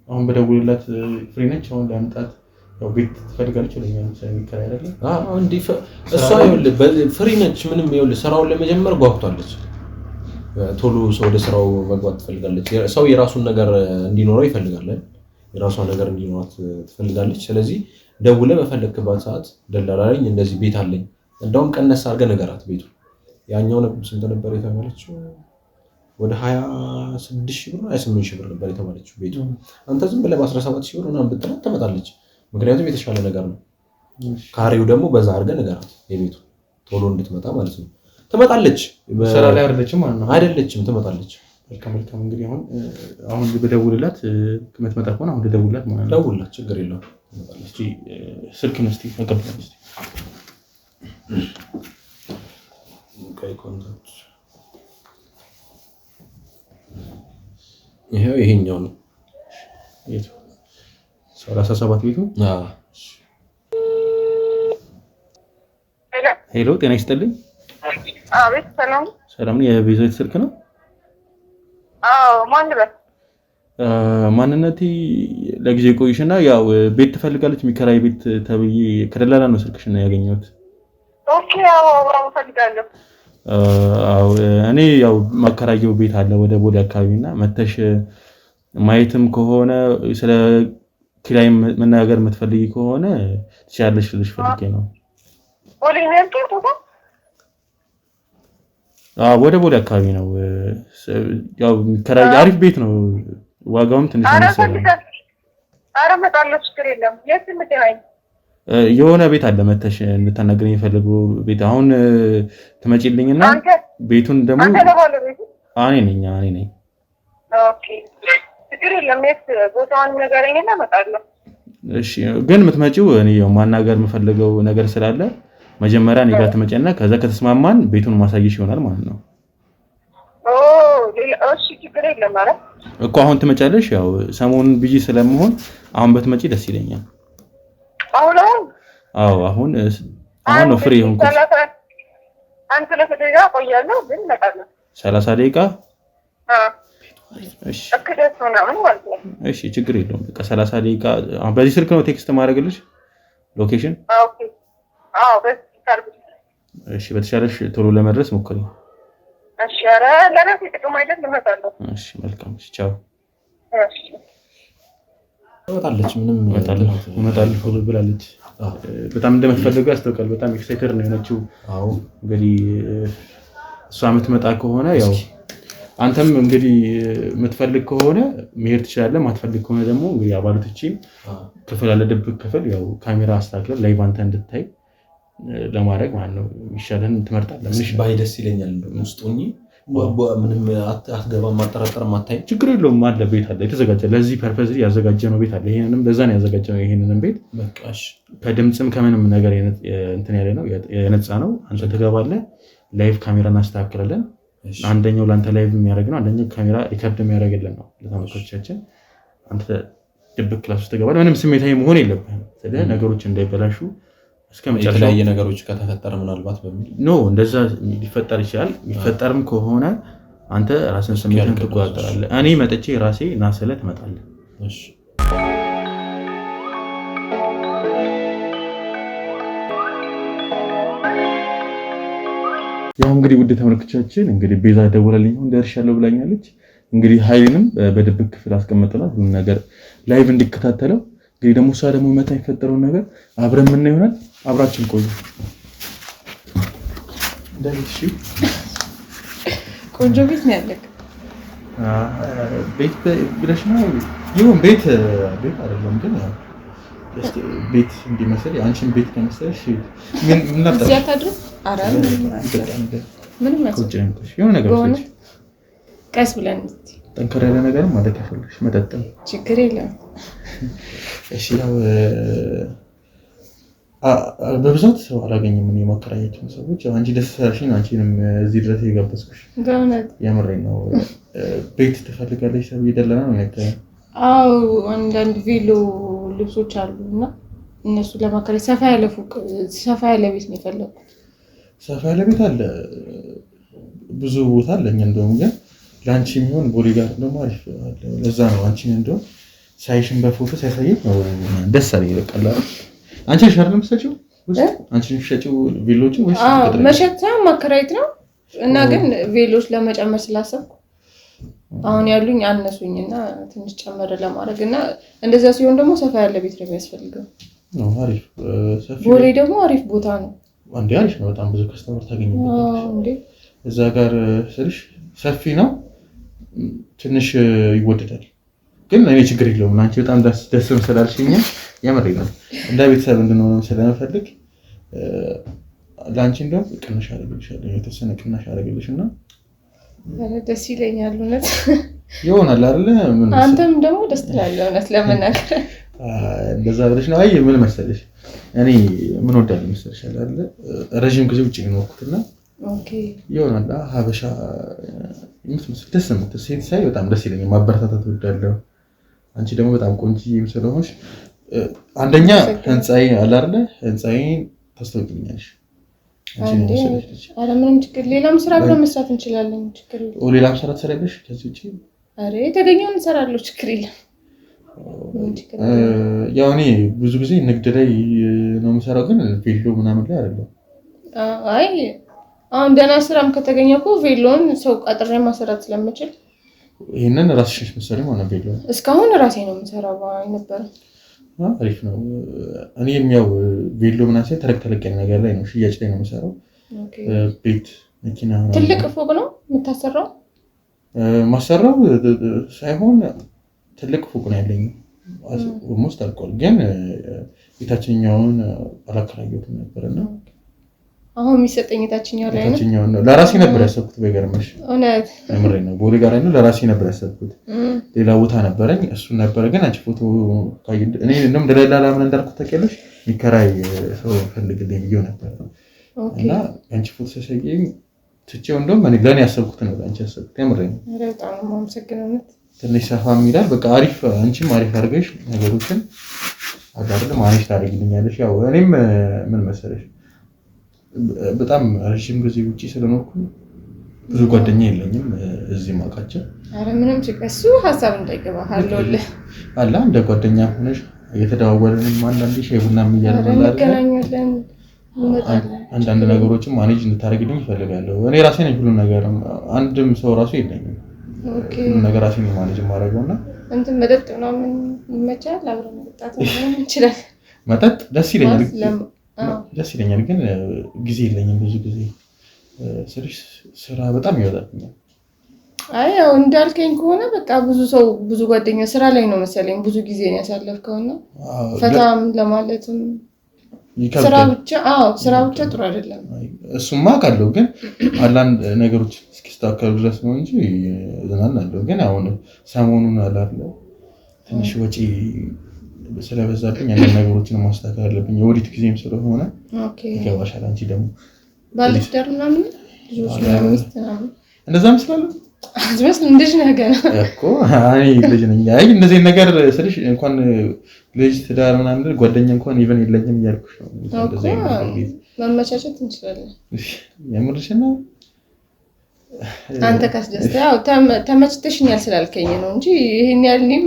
አሁን በደውልላት ፍሪ ነች አሁን ለአምጣት ያው ቤት ትፈልጋለች ለኛም ስለሚከራይ አይደል? እንዴ እሷ ይኸውልህ ፍሪ ነች ምንም ይኸውልህ ስራውን ለመጀመር ጓጉታለች። ቶሎ ሰው ወደ ስራው መግባት ትፈልጋለች። ሰው የራሱን ነገር እንዲኖረው ይፈልጋል። የራሷን ነገር እንዲኖራት ትፈልጋለች። ስለዚህ ደውለህ በፈለክባት ሰዓት ደላላ ነኝ እንደዚህ ቤት አለኝ እንደውም ቀነስ አድርገህ ነገራት ቤቱ ያኛው ስንት ነበር የተባለችው? ወደ 26,000 ብር 28,000 ብር ነበር የተባለችው ቤቱ። አንተ ዝም ብለህ በ17,000 ብር ምናምን ብትላት ትመጣለች። ምክንያቱም የተሻለ ነገር ነው። ካሬው ደግሞ በዛ አድርገህ ነገራት የቤቱ ቶሎ እንድትመጣ ማለት ነው። ትመጣለች። ስራ ላይ አይደለችም ማለት ነው? አይደለችም፣ ትመጣለች። መልካም እንግዲህ አሁን በደውልላት የምትመጣ ከሆነ አሁን ደውልላት ማለት ነው። ደውልላት፣ ችግር የለውም። እስቲ ስልክ ነው እስቲ አቀብላት እስቲ ቀይ ኮንታክት ይሄኛው ነው። የቱ 37 ቤቱ? ሄሎ ጤና ይስጥልኝ። አቤት ሰላም። ሰላም ነው። የቤዛዊት ስልክ ነው? ማን ነው? ማንነቴ ለጊዜ ቆይሽና ያው ቤት ትፈልጋለች የሚከራይ ቤት ተብዬ ከደላላ ነው ስልክሽን ያገኘሁት። ኦኬ አዎ ፈልጋለሁ። እኔ ያው ማከራየው ቤት አለ ወደ ቦሌ አካባቢና መተሽ ማየትም ከሆነ ስለ ኪራይ መናገር የምትፈልጊ ከሆነ ትችያለሽ ልልሽ ፈልጌ ነው። ቦሌ ነው ያልኩት? ወደ ቦሌ አካባቢ ነው። ያው የሚከራይ አሪፍ ቤት ነው። ዋጋውም ትንሽ ነው። ኧረ እመጣለሁ፣ ችግር የለም። የት የምትሄጂው? የሆነ ቤት አለ መተሽ እንድታናግረኝ የፈለገው ቤት። አሁን ትመጪልኝና ቤቱን ደግሞ እኔ ነኝ። ኦኬ ችግር የለም። የት ቦታውን ንገረኝና እመጣለሁ። እሺ ግን የምትመጪው እኔ ያው ማናገር የምፈልገው ነገር ስላለ መጀመሪያ እኔ ጋር ትመጪና ከዛ ከተስማማን ቤቱን ማሳየሽ ይሆናል ማለት ነው። እሺ ችግር የለም ማለት እኮ አሁን ትመጫለሽ። ያው ሰሞኑን ቢዚ ስለምሆን አሁን በትመጪ ደስ ይለኛል። አሁን ነው ፍሪ ሆንኩት። አንተ ለፈደጋ ቆያለሁ ግን እመጣለሁ። 30 ደቂቃ? እሺ ችግር የለውም። በቃ 30 ደቂቃ በዚህ ስልክ ነው ቴክስት ማድረግልሽ ሎኬሽን? እሺ በተሻለሽ ቶሎ ለመድረስ ሞክሪ። እሺ ኧረ ለራሴ ጥቅም አይደል እመጣለሁ። እሺ መልካም። እሺ ቻው። ትመጣለች። ምንም እመጣለሁ ብላለች። በጣም እንደምትፈልገው ያስታውቃል። በጣም ኤክሳይትድ ነው የሆነችው። እንግዲህ እሷ የምትመጣ ከሆነ ያው አንተም እንግዲህ የምትፈልግ ከሆነ መሄድ ትችላለህ። ማትፈልግ ከሆነ ደግሞ እንግዲህ አባላቶችም ክፍል አለ፣ ድብቅ ክፍል ያው ካሜራ አስተካክለን ላይቭ አንተ እንድታይ ለማድረግ ማለት ነው። ይሻለን ትመርጣለህ። ምንሽ ባይ ደስ ይለኛል። ውስጥ ሆኜ ምንም አትገባም፣ ማጠራጠርም አታይም። ችግር የለውም። አለ ቤት አለ የተዘጋጀ ለዚህ ፐርፐዝ ያዘጋጀነው ቤት አለ። ይሄንንም ለዛ ነው ያዘጋጀነው። ይሄንንም ቤት በቃሽ ከድምጽም ከምንም ነገር እንትን ያለ ነው የነፃ ነው። አንተ ትገባለህ፣ ላይቭ ካሜራ እናስተካክላለን። አንደኛው ላንተ ላይቭ የሚያደርግ ነው፣ አንደኛው ካሜራ ሪከርድ የሚያደርግልን ነው ለተመልካቾቻችን። አንተ ድብቅ ክላስ ውስጥ ትገባለህ። ምንም ስሜታዊ መሆን የለብህም። ስለዚህ ነገሮች እንዳይበላሹ እስከመጨረሻው የተለያየ ነገሮች ከተፈጠረ ምናልባት በሚል እንደዛ ሊፈጠር ይችላል። የሚፈጠርም ከሆነ አንተ ራስን ስሜትን ትቆጣጠራለህ። እኔ መጥቼ ራሴ ናስለ ትመጣለህ። እሺ ያው እንግዲህ ውድ ተመልካቾቻችን እንግዲህ ቤዛ ደውላልኝ ነው ደርሻለሁ ብላኛለች። እንግዲህ ኃይልንም በድብቅ ክፍል አስቀምጠናል ሁሉ ነገር ላይቭ እንዲከታተለው። እንግዲህ ደግሞ እሷ ደግሞ መታ የፈጠረውን ነገር አብረን ምን ይሆናል። አብራችን ቆዩ። ዳይሽ ቆንጆ ቤት ነው ያለክ። ቤት ብለሽ ነው ይሁን። ቤት አይደለም ግን ቤት እንዲመስል አንቺን ቤት ከመሰለሽ ምን ነበር እዚያ ታድርስ። ኧረ ምንም የሆነ ነገር ቀስ ብለን ጠንከር ያለ ነገር ማለት ከፈለግሽ መጠጥም ችግር የለም። እሺ ያው በብዛት ሰው አላገኝም። እኔ የማከራያቸው ሰዎች አንቺ ደስ ስላልሽኝ አንቺንም እዚህ ድረስ የጋበዝኩሽ የምሬን ነው። ቤት ትፈልጋለሽ ሰው እየደለና ነው ያከራይ? አዎ አንዳንድ ቬሎ ልብሶች አሉና እነሱ ለማከራየት ሰፋ ያለ ቤት ነው የፈለኩት። ሰፋ ያለ ቤት አለ፣ ብዙ ቦታ አለኝ። እንደውም ግን ለአንቺ የሚሆን ቦሌ ጋር ደግሞ አሪፍ አለ። ለዛ ነው አንቺን እንደውም ሳይሽን በፎቶ ሳይሳየኝ ደስ አለኝ። በቃ አንቺ ሻር ነው የምትሰጪው አንቺ የምትሸጪው ቬሎቹ ወይስ መሸጥ ሳይሆን ማከራየት ነው? እና ግን ቬሎች ለመጨመር ስላሰብኩ አሁን ያሉኝ አነሱኝና ትንሽ ጨመረ ለማድረግ እና እንደዛ ሲሆን ደግሞ ሰፋ ያለ ቤት ነው የሚያስፈልገው። አሪፍ ሰፊ ቦሌ ደግሞ አሪፍ ቦታ ነው። አንዴ አሪፍ ነው። በጣም ብዙ ከስተመር ታገኝበታለሽ። እንዴ እዛ ጋር ስልሽ ሰፊ ነው፣ ትንሽ ይወደዳል። ግን እኔ ችግር የለውም። አንቺ በጣም ደስ ስላልሽኝ የምሬን ነው። እንደ ቤተሰብ እንድንሆን ስለምፈልግ ለአንቺ እንደውም ቅናሽ አደርግልሻለሁ። የተወሰነ ቅናሽ አደርግልሽና ደስ ይለኛል። እውነት ይሆናል አይደል? አንተም ደግሞ ደስ ትላለህ እውነት ለመናገር እንደዛ ብለሽ ነው። አይ ምን መሰለሽ እኔ ምን ወዳለሁ መሰለሽ አይደል? ረጅም ጊዜ ውጪ ነው የኖርኩትና ኦኬ ይሆናል ሀበሻ የምትመስል ደስ የምትል ሴት ሳይ በጣም ደስ ይለኛል። ማበረታታት እወዳለሁ። አንቺ ደግሞ በጣም ቆንጆዬም ስለሆንሽ አንደኛ ህንጻዬ አለ አይደል? ህንጻዬን ታስተውቂኛለሽ። አንዴ አረ ምንም ችግር ሌላም ስራ ብለን መስራት እንችላለን። ችግር የለም። ሌላም ስራ ትሰሪያለሽ ከዚህ ውጪ? አረ የተገኘውን እንሰራለሁ። ችግር የለም። ያው እኔ ብዙ ጊዜ ንግድ ላይ ነው የምሰራው፣ ግን ቬሎ ምናምን ላይ አይደለም። አይ አሁን ደህና ስራም ከተገኘ እኮ ቬሎን ሰው ቀጥሬ ማሰራት ስለምችል ይሄንን ራስሽ መስሪያ ማለት ቬሎ እስካሁን ራሴ ነው የምሰራው ነበር። አሪፍ ነው። እኔ የሚያው ቬሎ ምናምን ሳይ ተለቅ ያለ ነገር ላይ ነው ሽያጭ ላይ ነው የምሰራው። ቤት መኪና ትልቅ ፎቅ ነው የምታሰራው? ማሰራው ሳይሆን ትልቅ ፎቅ ነው ያለኝ። ኦልሞስት አልቋል፣ ግን የታችኛውን አላከራየሁትም ነበርና አሁን የሚሰጠኝ የታችኛው ላይ ነው። የታችኛው ነው ለራሴ ነበር ያሰብኩት። በገርመሽ እውነት እምሬን ነው። ቦሌ ጋር ነው ለራሴ ነበር ያሰብኩት። ሌላ ቦታ ነበረኝ እሱ ነበር፣ ግን አንቺ ፎቶ እኔ እንደውም ደላላ ምን እንዳልኩት ታውቂያለሽ? የሚከራይ ሰው ፈልግልኝ ብዬው ነበር እና አንቺ ፎቶ ሳይገኝ ትቼው እንደውም እኔ ለኔ ያሰብኩት ነው አንቺ ያሰብኩት። እምሬን ነው። በጣም ማመሰግነው። ትንሽ ሰፋም ይላል። በቃ አሪፍ አንቺም አሪፍ አድርገሽ ነገሮችን አዳርለ ማኔጅ ታደርጊልኛለሽ። ያው እኔም ምን መሰለሽ በጣም ረጅም ጊዜ ውጪ ስለኖርኩ ብዙ ጓደኛ የለኝም እዚህ ማውቃቸው። አረ ምንም ችግር እሱ ሐሳብ እንዳይገባ አለውልህ አላ እንደ ጓደኛ ሆነሽ እየተደዋወልን አንዳንዴ ሻይ ቡና እያልን እንገናኛለን። አንዳንድ ነገሮችን ማኔጅ እንድታደርግልኝ እፈልጋለሁ። እኔ ራሴ ነኝ ሁሉ ነገር፣ አንድም ሰው ራሱ የለኝም። ኦኬ ነገር ራሴ ነኝ ማኔጅ ማድረግና እንትን መጠጥ ምናምን ይመቻል። አብረን መጠጣት ምናምን እንችላለን። መጠጥ ደስ ይለኛል ግን ጊዜ የለኝም። ብዙ ጊዜ ስራ በጣም ይወጣብኛል። አይ ያው እንዳልከኝ ከሆነ በቃ ብዙ ጓደኛ ስራ ላይ ነው መሰለኝ ብዙ ጊዜ ነው ያሳለፍከውና ፈታም ለማለትም ስራ ብቻ ጥሩ አይደለም። እሱማ አውቃለሁ፣ ግን አንዳንድ ነገሮች እስኪስተካከሉ ድረስ ነው እንጂ እዝናናለሁ። ግን አሁን ሰሞኑን አላለ ትንሽ ወጪ ስለበዛብኝ አንዳንድ ነገሮችን ማስተካከል አለብኝ። የወዲት ጊዜም ስለሆነ ይገባሻል። አንቺ ደግሞ ባለትዳር ምናምን ልጆች ሚስት ምናምን እንደዛ መስላለሁ አዝመስል እንደዚህ ነገር እኮ አይ ልጅ ነኝ። አይ እንደዚህ ነገር ስልሽ እንኳን ልጅ ትዳር ምናምን ጓደኛ እንኳን ኢቨን የለኝም እያልኩሽ ነው። እንደዚህ ነገር ማመቻቸት እንችላለን። የምርሽ ነው? አንተ ካስደስታ ያው ተመችተሽኛል ስላልከኝ ነው እንጂ ይሄን ያህል እኔም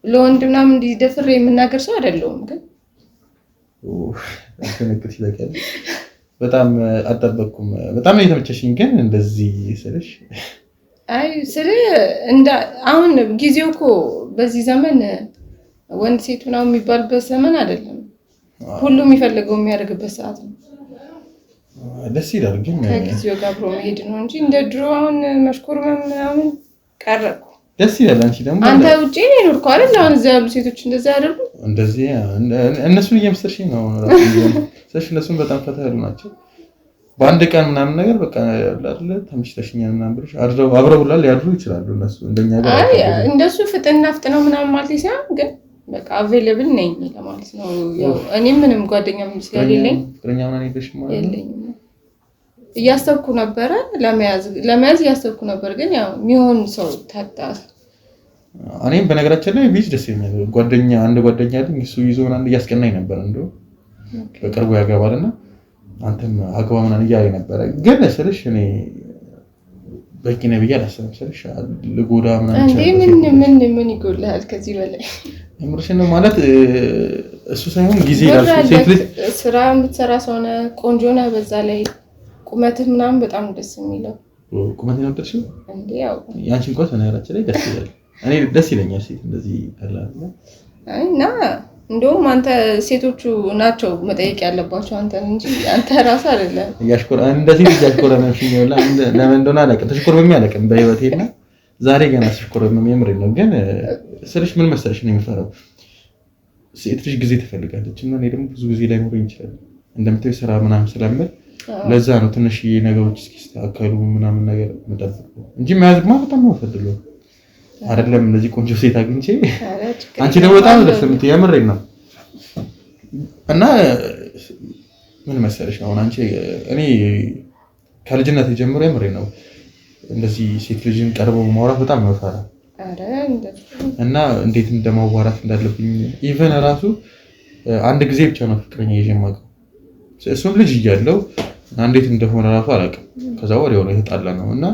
ለወንድ ምናምን እንዲደፍር የምናገር ሰው አይደለሁም። ግን ተነክሽ ለቀል በጣም አጠበቅኩም። በጣም ነው የተመቸሽኝ። ግን እንደዚህ ስልሽ አይ አሁን ጊዜው እኮ በዚህ ዘመን ወንድ ሴት ምናምን የሚባልበት ዘመን አይደለም። ሁሉም የሚፈልገው የሚያደርግበት ሰዓት ነው። ደስ ይላል። ግን ከጊዜው ጋር አብሮ መሄድ ነው እንጂ እንደ ድሮ አሁን መሽኮርመም ምናምን ቀረኩ። ደስ ይላል። አንቺ ደግሞ አንተ ውጪ ነው የኖርከው አይደል? አሁን እዛ ያሉ ሴቶች እንደዛ ያደርጉ እንደዚህ እነሱን እየመሰልሽኝ ነው ራሱ እነሱን በጣም ፈታ ያሉ ናቸው። በአንድ ቀን ምናምን ነገር በቃ አይደለ ተመችተሽኛል ምናምን ብለሽ አብረው ሁላ ሊያድሩ ይችላሉ። እነሱ እንደኛ ጋር አይ እንደሱ ፍጥነው ምናምን ማለት ይሳም ግን በቃ አቬሌብል ነኝ ለማለት ነው። ያው እኔ ምንም ጓደኛ ስለሌለኝ ፍቅረኛ ምናምን የለሽ ማለት የለኝም። እያሰብኩ ነበረ ለመያዝ እያሰብኩ ነበር፣ ግን ያው የሚሆን ሰው ታጣ። እኔም በነገራችን ላይ ቢዝ ደስ ይለኛል። አንድ ጓደኛ አለኝ እሱ ይዞ ምናምን እያስቀናኝ ነበር እንደው በቅርቡ ያገባልና አንተም አግባ ምናምን እያለኝ ነበረ። ግን ስልሽ እኔ በቂ ነው ብዬ አላስብም። ስለሽ ለጎዳ ምናምን እንዴ ምን ይጎልሃል ከዚህ በላይ? የምርሽን ነው ማለት እሱ ሳይሆን ጊዜ ራሱ ሴት ልጅ ስራ የምትሰራ ሰው ነህ፣ ቆንጆ ነህ፣ በዛ ላይ ቁመትህ ምናምን በጣም ደስ የሚለው ቁመት ነው ደስ ይላል እንዴ? ያው ያንቺን ቆስ በነገራችን ላይ ደስ ይላል። እኔ ደስ ይለኛል ሴት እንደዚህ አላለ። አይና እንደውም አንተ ሴቶቹ ናቸው መጠየቅ ያለባቸው አንተን እንጂ አንተ ራስህ አይደለም። ያሽኮራ እንደዚህ ያሽኮራመሽኝ ነው ለምን እንደሆነ አላውቅም። ተሽኮርመም ያለቀም በህይወቴና ዛሬ ገና ተሽኮርመም የምሬ ነው። ግን ስልሽ ምን መሰለሽ ነው የሚፈራው ሴት ልጅ ጊዜ ትፈልጋለች እና እኔ ደግሞ ብዙ ጊዜ ላይ ኖረኝ ይችላል እንደምታዩ ስራ ምናምን ስለምል ለዛ ነው ትንሽ ነገሮች እስኪስተካከሉ ምናምን ነገር መጠበቅ እንጂ መያዝማ በጣም ነው ፈልገው አይደለም እንደዚህ ቆንጆ ሴት አግኝቼ አንቺ ደግሞ በጣም ደስ የምትይ የምሬን ነው። እና ምን መሰለሽ አሁን አንቺ እኔ ከልጅነት ጀምሮ የምሬን ነው እንደዚህ ሴት ልጅን ቀርበው ማውራት በጣም ነው ፈራ እና እንዴት እንደማዋራት እንዳለብኝ ኢቨን ራሱ አንድ ጊዜ ብቻ ነው ፍቅረኛ ይዤ የማውቀው እሱም ልጅ እያለሁ እንዴት እንደሆነ ራሱ አላውቅም። ከዛ ወር የሆነ የተጣላ ነው እና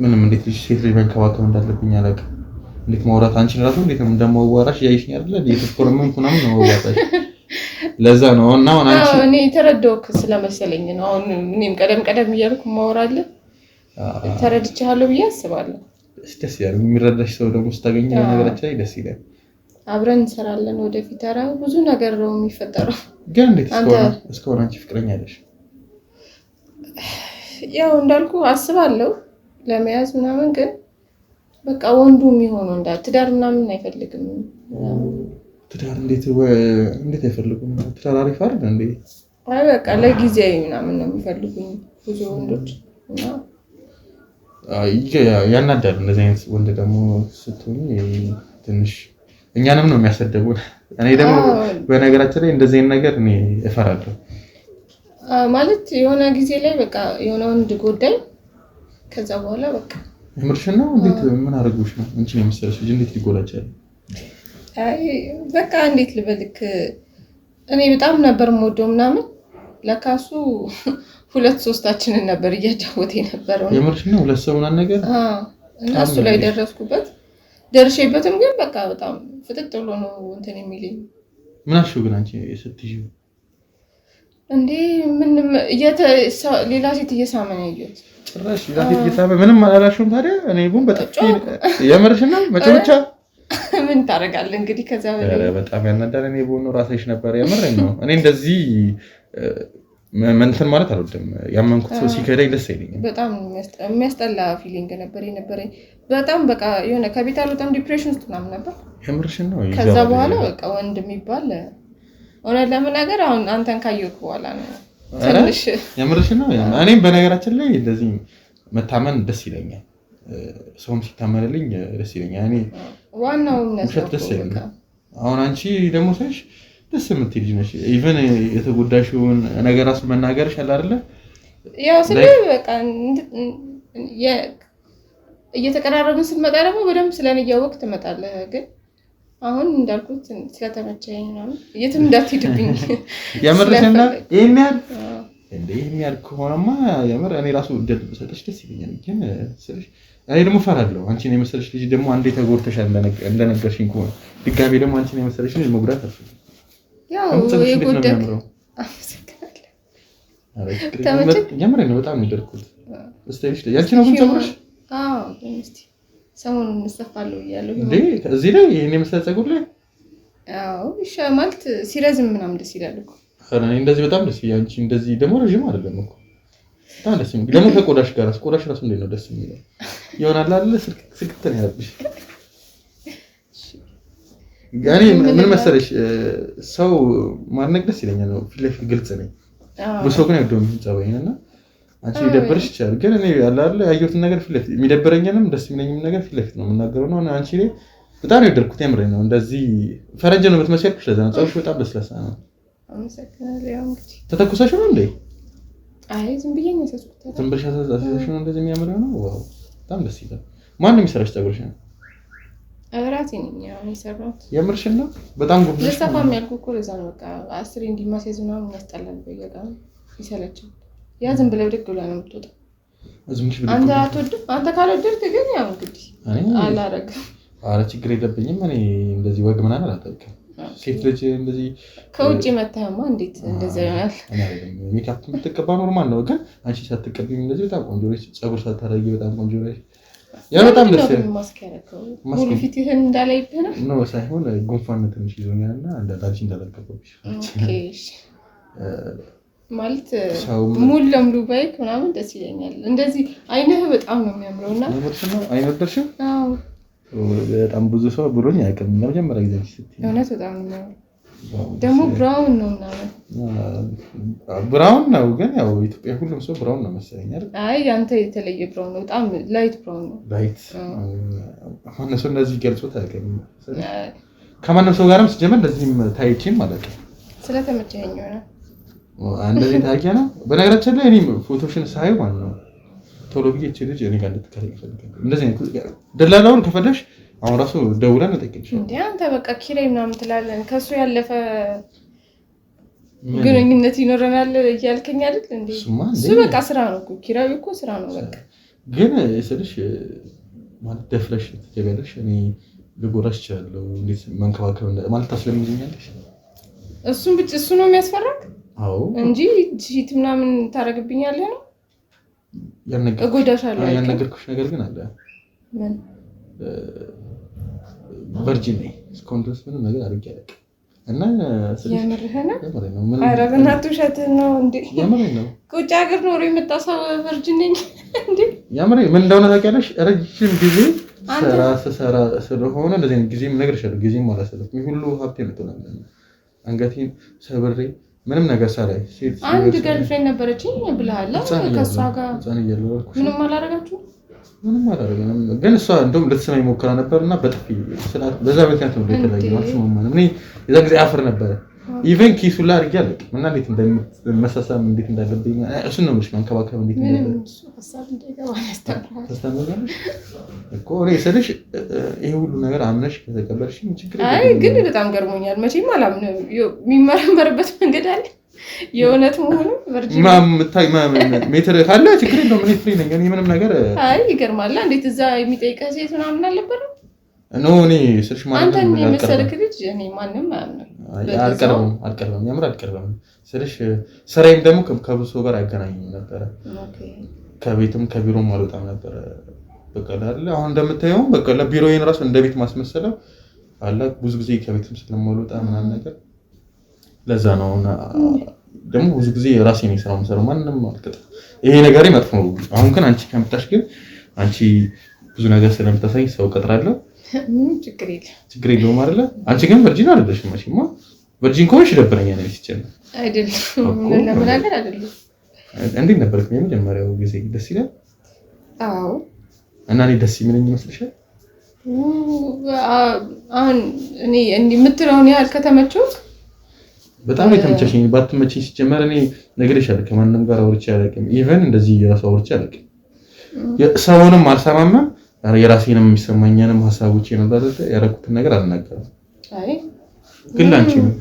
ምንም እንዴት ልጅ ሴት ልጅ መንከባከብ እንዳለብኝ አላውቅም። እንዴት ማውራት አንቺን ራሱ እንዴት እንደማዋራሽ ያይሽኝ አይደል? የተቆረመን ምናምን ነው ማዋራሽ። ለዛ ነው እና አንቺ እኔ ተረዳውክ ስለመሰለኝ ነው። አሁን እኔም ቀደም እያልኩ ማወራለሁ ተረድቻለሁ ብዬ አስባለሁ። ደስ ይላል። የሚረዳሽ ሰው ደግሞ ስታገኝ ነገራችን ላይ ደስ ይላል። አብረን እንሰራለን ወደፊት። ኧረ ብዙ ነገር ነው የሚፈጠረው። ግን እንዴት እስከሆነ አንቺ ፍቅረኛ አለሽ? ያው እንዳልኩ አስባለሁ ለመያዝ ምናምን ግን በቃ ወንዱ የሚሆነው ትዳር ምናምን አይፈልግም። ትዳር እንዴት አይፈልጉም? ትዳር አሪፍ አይደል እንዴ? አይ በቃ ለጊዜያዊ ምናምን ነው የሚፈልጉኝ ብዙ ወንዶች እና ያናዳል። እንደዚህ አይነት ወንድ ደግሞ ስትሆኝ ትንሽ እኛንም ነው የሚያሰደቡን። እኔ ደግሞ በነገራችን ላይ እንደዚህ አይነት ነገር እኔ እፈራለሁ። ማለት የሆነ ጊዜ ላይ በቃ የሆነ ወንድ ጎዳኝ ከዛ በኋላ በቃ ምርሽን ነው እንዴት ምን አደረጉሽ ነው እንጂ ነው መሰለሽ ልጅ እንዴት ሊጎላቻል? አይ በቃ እንዴት ልበልክ እኔ በጣም ነበር የምወደው ምናምን ለካሱ ሁለት ሶስታችንን ነበር እያጫወተ የነበረው። የምርሽን ነው ሁለት ሰው ምናምን ነገር እና እሱ ላይ ደርሼበትም ግን በቃ በጣም ፍጥጥ ብሎ ነው እንትን የሚለኝ። ምን አልሽው ግን አንቺ ስትይው እንዴ ሌላ ሴት እየሳመ ነው ያየሁት። ጭራሽ ሌላ ሴት እየሳመ ምንም አላላሽውም ታዲያ? እኔ ቡን በጣም የምርሽን ነው መጨረሻ ምን ታደርጋለህ እንግዲህ ከዛ በላይ በጣም ያናዳል። እኔ ቡን ራስሽ ነበር የምሬን ነው። እኔ እንደዚህ መንተን ማለት አልወድም። ያመንኩት ሰው ሲከዳኝ ደስ አይለኝም። በጣም የሚያስጠላ ፊሊንግ ነበር የነበረኝ። በጣም በቃ የሆነ ከቤት አልወጣም ዲፕሬሽን ውስጥ ምናምን ነበር። የምርሽን ነው። ከዛ በኋላ በቃ ወንድ የሚባል እውነት ለመናገር አሁን አንተን ካየሁት በኋላ ነው ትንሽ የምርሽን ነው። እኔም በነገራችን ላይ እንደዚህ መታመን ደስ ይለኛል። ሰውም ሲታመንልኝ ደስ ይለኛል። እኔ ዋናው ነው ደስ ይለኛል። አሁን አንቺ ደግሞ ሳይሽ ደስ የምትይ ልጅ ነሽ። ኢቨን የተጎዳሽውን ነገር ራስ መናገርሽ አለ አይደለ? ያው በቃ እየተቀራረብን ስትመጣ ደግሞ በደንብ ስለኔ እያወቅህ ትመጣለህ። ግን አሁን እንዳልኩት ስለተመቸኝ ነው የትም እንዳትሄድብኝ የምርሽና ይሄን ያህል ከሆነማ የምር እኔ ራሱ እድል ብሰጥሽ ደስ ይለኛል። ግን ስልሽ እኔ ደግሞ እፈራለሁ። አንቺን የመሰለሽ ልጅ ደግሞ አንዴ ተጎድተሻል እንደነገርሽኝ ከሆነ ድጋሜ ደግሞ አንቺን የመሰለሽ ልጅ መጉዳት አልፈልግም። ያው የጎደክ የምሬን ነው። በጣም የሚደርኩት እስቴልሽ ያንቺ ነው ግን ጸጉርሽ? አዎ እስቲ ሰሞኑን እንሰፋለሁ እያለሁ እንዴ እዚህ ላይ ይሄን የመሰለ ጸጉር ላይ? አዎ እሺ ማለት ሲረዝም ምናምን ደስ ይላል እኮ። እኔ እንደዚህ በጣም ደስ ይላል። አንቺ እንደዚህ ደግሞ ረጅም አይደለም እኮ በጣም ደስ የሚል ደግሞ ከቆዳሽ ጋር ቆዳሽ ራሱ እንዴት ነው ደስ የሚለው ይሆናል አይደል? ስክት ነው ያለብሽ። እኔ ምን መሰለሽ ሰው ማድነቅ ደስ ይለኛል ነው ፊት ለፊት ግልጽ ነኝ። በሰው ግን ያደው ጸባይና አንቺ ይደብርሽ ይችላል። ግን እኔ ያለ አይደል ያየሁትን ነገር ፊት ለፊት የሚደብረኝንም ደስ የሚለኝም ነገር ፊት ለፊት ነው የምናገረው ነው። አንቺ ላይ በጣም የወደድኩት የምሬን ነው። እንደዚህ ፈረንጅ ነው የምትመስያለሽ። ለዛ ነው ጸጉርሽ በጣም ለስላሳ ነው። አመሰግናለሁ። ያው እንግዲህ ተተኩሰሽ ነው እንዴ? አይ ዝም ብዬ ነው ያሰስኩት። ዝም ብለሽ አሰስሽ ነው እንደዚህ የሚያምረው ነው። ዋው በጣም ደስ ይላል። ማን ነው የሚሰራሽ ጸጉርሽ ነው? ራሴ ነኝ ያው የሰራሁት። የምርሽን ነው? በጣም ጉድ ነው። ለሰፋም ያልኩ እኮ ለዛ ነው በቃ 10 እንዲማስያዝ ምናምን ያስጠላል። በየቀኑ ይሰለቻል። ያ ዝም ብለው ድግ ብላ ነው የምትወጣው። አንተ አትወድም? አንተ ካልወደድክ ግን ያው እንግዲህ አላረግም። ኧረ ችግር የለብኝም። እኔ እንደዚህ ወግ ምናምን አላጠብቅም። ሴት ልጅ እንደዚህ ከውጭ መታየማ እንዴት እንደዚህ ይሆናል? ሜካፕ የምትቀባ ኖርማል ነው፣ ግን አንቺ ሳትቀቢም እንደዚህ በጣም ቆንጆ ነሽ። ፀጉር ሳታረጊ በጣም ቆንጆ ነሽ። ያ በጣም ደስ ይላል። ማስክ ያደረገው ሙሉ ፊትህን እንዳላይብህ ነው? ነው ሳይሆን ጉንፋን ትንሽ ይዞኛልና እንዳታልሽ እንዳላልከብሽ። ኦኬ ማለት ሙሉ ለሙሉ ባይክ ምናምን ደስ ይለኛል። እንደዚህ አይንህ በጣም ነው የሚያምረውና ነው አይነደርሽም? አዎ በጣም ብዙ ሰው ብሎኝ ያውቅም። ለመጀመሪያ ጊዜ ስትይ እውነት በጣም ነው ደግሞ ብራውን ነው ምናምን ብራውን ነው፣ ግን ያው ኢትዮጵያ ሁሉም ሰው ብራውን ነው መሰለኝ አይደል? አይ አንተ የተለየ ብራውን ነው፣ በጣም ላይት ብራውን ነው። ላይት ማነው ሰው እንደዚህ ገልጾት አያውቅም። ከማንም ሰው ጋርም ስጀምር እንደዚህ ታይቼም ማለት ነው። ስለተመቸኝ ነው እንደዚህ ታውቂያ ነው። በነገራችን ላይ እኔም ፎቶሽን ሳይ ማለት ነው ቶሎ ብዬ እቺ ልጅ እኔ ጋር እንድትከራይ ይፈልጋል። እንደዚህ ነው ደላላውን ከፈለሽ አሁን ራሱ ደውለን እንጠይቅልሽ እንዴ አንተ በቃ ኪራይ ምናምን ትላለን። ከሱ ያለፈ ግንኙነት ይኖረናል እያልከኝ አይደል እንዴ? እሱ በቃ ስራ ነው እኮ ኪራይ እኮ ስራ ነው በቃ። ግን ስልሽ ማለት ደፍረሽ ትገቢያለሽ። እኔ ልጎዳሽ እችላለሁ። እንዴት መንከባከብ ማለት ታስለምጂኛለሽ። እሱን ብቻ እሱ ነው የሚያስፈራክ? አዎ እንጂ ጂት ምናምን ታረግብኛለህ ነው እጎዳሻለሁ። ያልነገርኩሽ ነገር ግን አለ። ምን? ቨርጂን ነኝ እስካሁን ድረስ ምንም ነገር አድርጌ አላውቅም። እና የምርህን ነው? ኧረ በእናትህ ውሸትህን ነው እንዴ? የምሬን ነው። ከውጭ ሀገር ኖሮ የመጣ ሰው ቨርጂን ነኝ እንዴ? የምሬን ምን እንደሆነ ታውቂያለሽ? ረጅም ጊዜ ስራ ስለሆነ እንደዚህ አይነት ጊዜም እነግርሻለሁ። ጊዜም አላሰለፍኩም። ሁሉ ሀብቴ መጥቶ አንገቴን ሰብሬ ምንም ነገር ሳላይ አንድ ገርልፍሬንድ ነበረችኝ ብለሃል። ከእሷ ጋር ምንም አላደረጋችሁም? ምንም አላደረግንም። ግን እሷ እንደውም ልትስማኝ ሞክራ ነበር እና በጥፊ በዛ ምክንያት ነው የተለያየ ማለት ነው። እኔ የዛ ጊዜ አፍር ነበረ። ኢቨን ኪሱ ላይ አድርጌ አለቅም እና እንዴት እንደመሳሳም እንዴት እንዳለብኝ እሱን ነው የምልሽ። መንከባከብ እንዴት እንዳለብኝ እኮ እኔ ስልሽ ይሄ ሁሉ ነገር አምነሽ ከተቀበልሽ ችግር የለም። አይ ግን በጣም ገርሞኛል። መቼም አላምነው። የሚመረመርበት መንገድ አለ የእውነት መሆኑ ሜትር ካለ ችግር የለውም። እኔ ፍሪ ነኝ። እኔ ምንም ነገር አይ ይገርማል። እንዴት እዛ የሚጠይቀህ ሴት ምናምን አልነበረም? ኖ እኔ ስልሽ ማለት አንተን የመሰልክ ልጅ እኔ ማንም አያምንም። አልቀርብም የምር አልቀርብም ስልሽ ስራዬም ደግሞ ከብዙ ሰው ጋር አይገናኝም ነበረ። ከቤትም ከቢሮም አልወጣም ነበረ። በቃ አይደል አሁን እንደምታየው በቃ ለቢሮዬን ራሱ እንደ ቤት ማስመሰለው አለ። ብዙ ጊዜ ከቤትም ስለማልወጣ ምናምን ነገር ለዛ ነው። ደግሞ ብዙ ጊዜ ራሴ ነኝ ስራው የምሰራው ማንንም አልቀጥም። ይሄ ነገሬ መጥፎ ነው። አሁን ግን አንቺ ከምታሽ ግን አንቺ ብዙ ነገር ስለምታሳይ ሰው ቀጥራለሁ። ችግር የለውም አይደለ? አንቺ ግን ቨርጂን አይደለሽም። ማሽማ ቨርጂን ከሆንሽ ይደብረኛል። ሲጨነቅ አይደለም ለምን ነገር አይደለም። እንዴት ነበርክ የመጀመሪያው ጊዜ? ደስ ይላል? አዎ። እና እኔ ደስ የሚለኝ ይመስልሻል? አሁን እኔ የምትለውን ያህል ከተመቸውት በጣም የተመቸሽኝ። ባትመቸኝ ሲጀመር እኔ ነግሬሻለሁ ከማንም ጋር አውርቼ አላውቅም። ኢቨን እንደዚህ የራሱ አውርቼ አላውቅም። ሰውንም አልሰማማ የራሴንም የሚሰማኝንም ሀሳቦቼ ነበር ያደረኩትን ነገር አልናገርም። አይ ግን ላንቺ ነው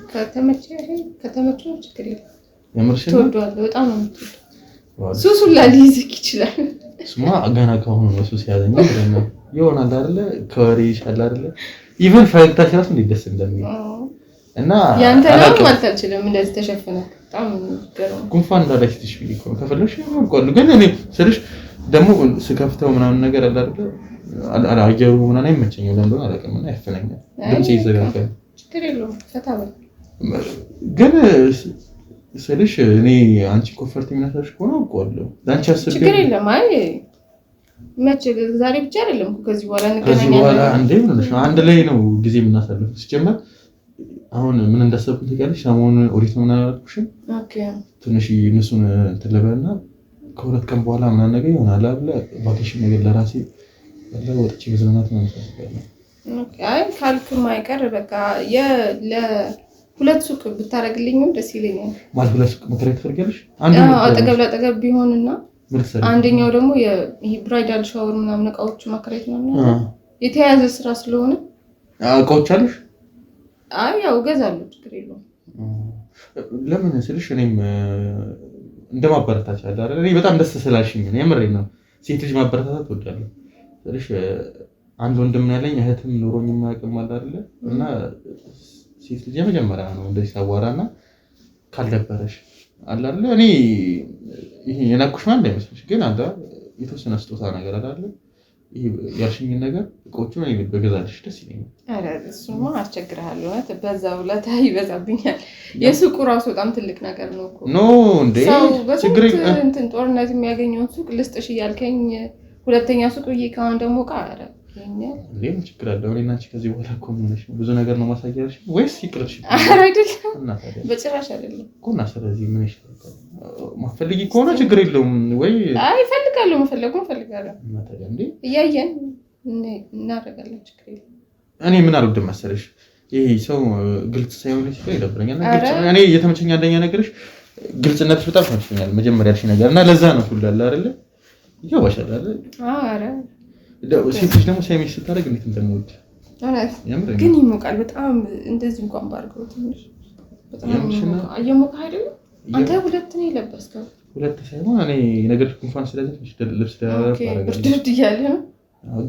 ከተመቸው ችግር የለም። የምርሽን ትወደዋለህ? በጣም ነው የምትወደው። ሱሱን ሊይዝክ ይችላል። እሱማ ገና ከሆነ ነው ሱስ ያዘኝ ነው ይሆናል አይደለ? ከወሬ ይሻል አይደለ? ኢቨን ፈገግታሽ ራሱ እንዴት ደስ እንደሚል እና ያንተ ነው ማለት አልችልም። እንደዚህ ተሸፈነ በጣም ገረም ጉንፋን እንዳለችሽ ቢልኩ ከፈለሽ ያልቆል። ግን እኔ ስልሽ ደግሞ ስከፍተው ምናምን ነገር አለ አይደል? አየሩ ምናምን አይመቸኝም። ለምን አላውቅም እና ያፈነኛል። ድምጽ ይዘጋጋል። ችግር የለውም ፈታ በል። ግን ስልሽ እኔ አንቺ ኮንፈርት የሚነሳሽ ከሆነ አውቀዋለሁ። ላንቺ አስቤ ችግር የለም። አይ መቼ ዛሬ ብቻ አይደለም ከዚህ በኋላ እንገናኛለን። ከዚህ በኋላ አንዴ ነው አንድ ላይ ነው ጊዜ የምናሳልፈው። ሲጀመር አሁን ምን እንዳሰብኩት ታውቂያለሽ? ሰሞኑን ኦዲት ነው ምናልኩሽም። ኦኬ ትንሽ እነሱን ተለበና ከሁለት ቀን በኋላ ምናምን ነገር ይሆናል አይደል? ቫኬሽን ነገር ለራሴ ወጥቼ በዘመናት ነው የምፈልገው። ኦኬ አይ ካልክም አይቀር በቃ ለሁለት ሱቅ ብታረግልኝም ደስ ይለኛል። ማለት ሁለት ሱቅ መከራየት ትፈልጊያለሽ? አጠገብ ለአጠገብ ቢሆንና አንደኛው ደግሞ ይሄ ብራይዳል ሻወር ምናምን እቃዎች ማከራየት ነው የተያያዘ ስራ ስለሆነ። እቃዎች አሉሽ? አይ ያው እገዛለሁ ችግር የለውም። ለምን ስልሽ እኔም እንደማበረታቻ አይደል? እኔ በጣም ደስ ስላልሽኝ ነው የምሬን ነው። ሴት ልጅ ማበረታታት እወዳለሁ ስለሽ አንድ ወንድም ያለኝ እህትም ኑሮኝ የማያውቅም አለ አይደለ እና ሴት ልጅ የመጀመሪያ ነው እንደዚህ ሳዋራና ካልደበረሽ አለ አይደለ እኔ ይሄ የናኩሽ ማለት አይመስልሽ ግን አንተ የተወሰነ ስጦታ ነገር አይደለ ይሄ ያልሽኝን ነገር እቆቹን እኔ በገዛልሽ ደስ ይለኛል። አረ እሱማ አስቸግርሃለሁ ማለት በዛው ለታይ ይበዛብኛል። የሱቁ ራሱ በጣም ትልቅ ነገር ነው እኮ ኖ እንዴ ችግር እንትን ጦርነት የሚያገኘውን ሱቅ ልስጥሽ እያልከኝ ሁለተኛ ሱቅ ይካውን ደግሞ ቃረ እንዴ ችግር አለው እኔና አንቺ ከዚህ በኋላ እኮ ምን ነሽ ብዙ ነገር ነው ማሳያልሽ ወይስ ይቅርሽ? አረ አይደለም በጭራሽ አይደለም እኮ እና ስለዚህ ምን ይሻላል ማፈልጊ ከሆነ ችግር የለውም ወይ አይ ፈልጋለሁ ፈልጋለሁ እና ታዲያ እንዴ እያየን እናደርጋለን ችግር የለም። እኔ ምን አልወድም መሰለሽ ይሄ ሰው ግልጽ ሳይሆን ሲል ይደብረኛል ግልጽ እኔ እየተመቸኝ አንደኛ ነገርሽ ግልጽነትሽ በጣም ተመችቶኛል መጀመሪያ ያልሽ ነገር እና ለዛ ነው ሁሉ አለ አይደለ ይገባሻል አይደል? አረ ሴቶች ደግሞ ሳይመሽ ስታደርግ እንዴት እንደምወድ ግን ይሞቃል በጣም እንደዚህ እንኳን ባርገው ትንሽ በጣም አየሞቃ አይደል? አንተ ሁለት ነው የለበስከው ሁለት ሳይሆን እኔ ነገር እንኳን ስለዚህ ልብስ ደራረፍ አደረጋለሁ ብርድ እያለ ነው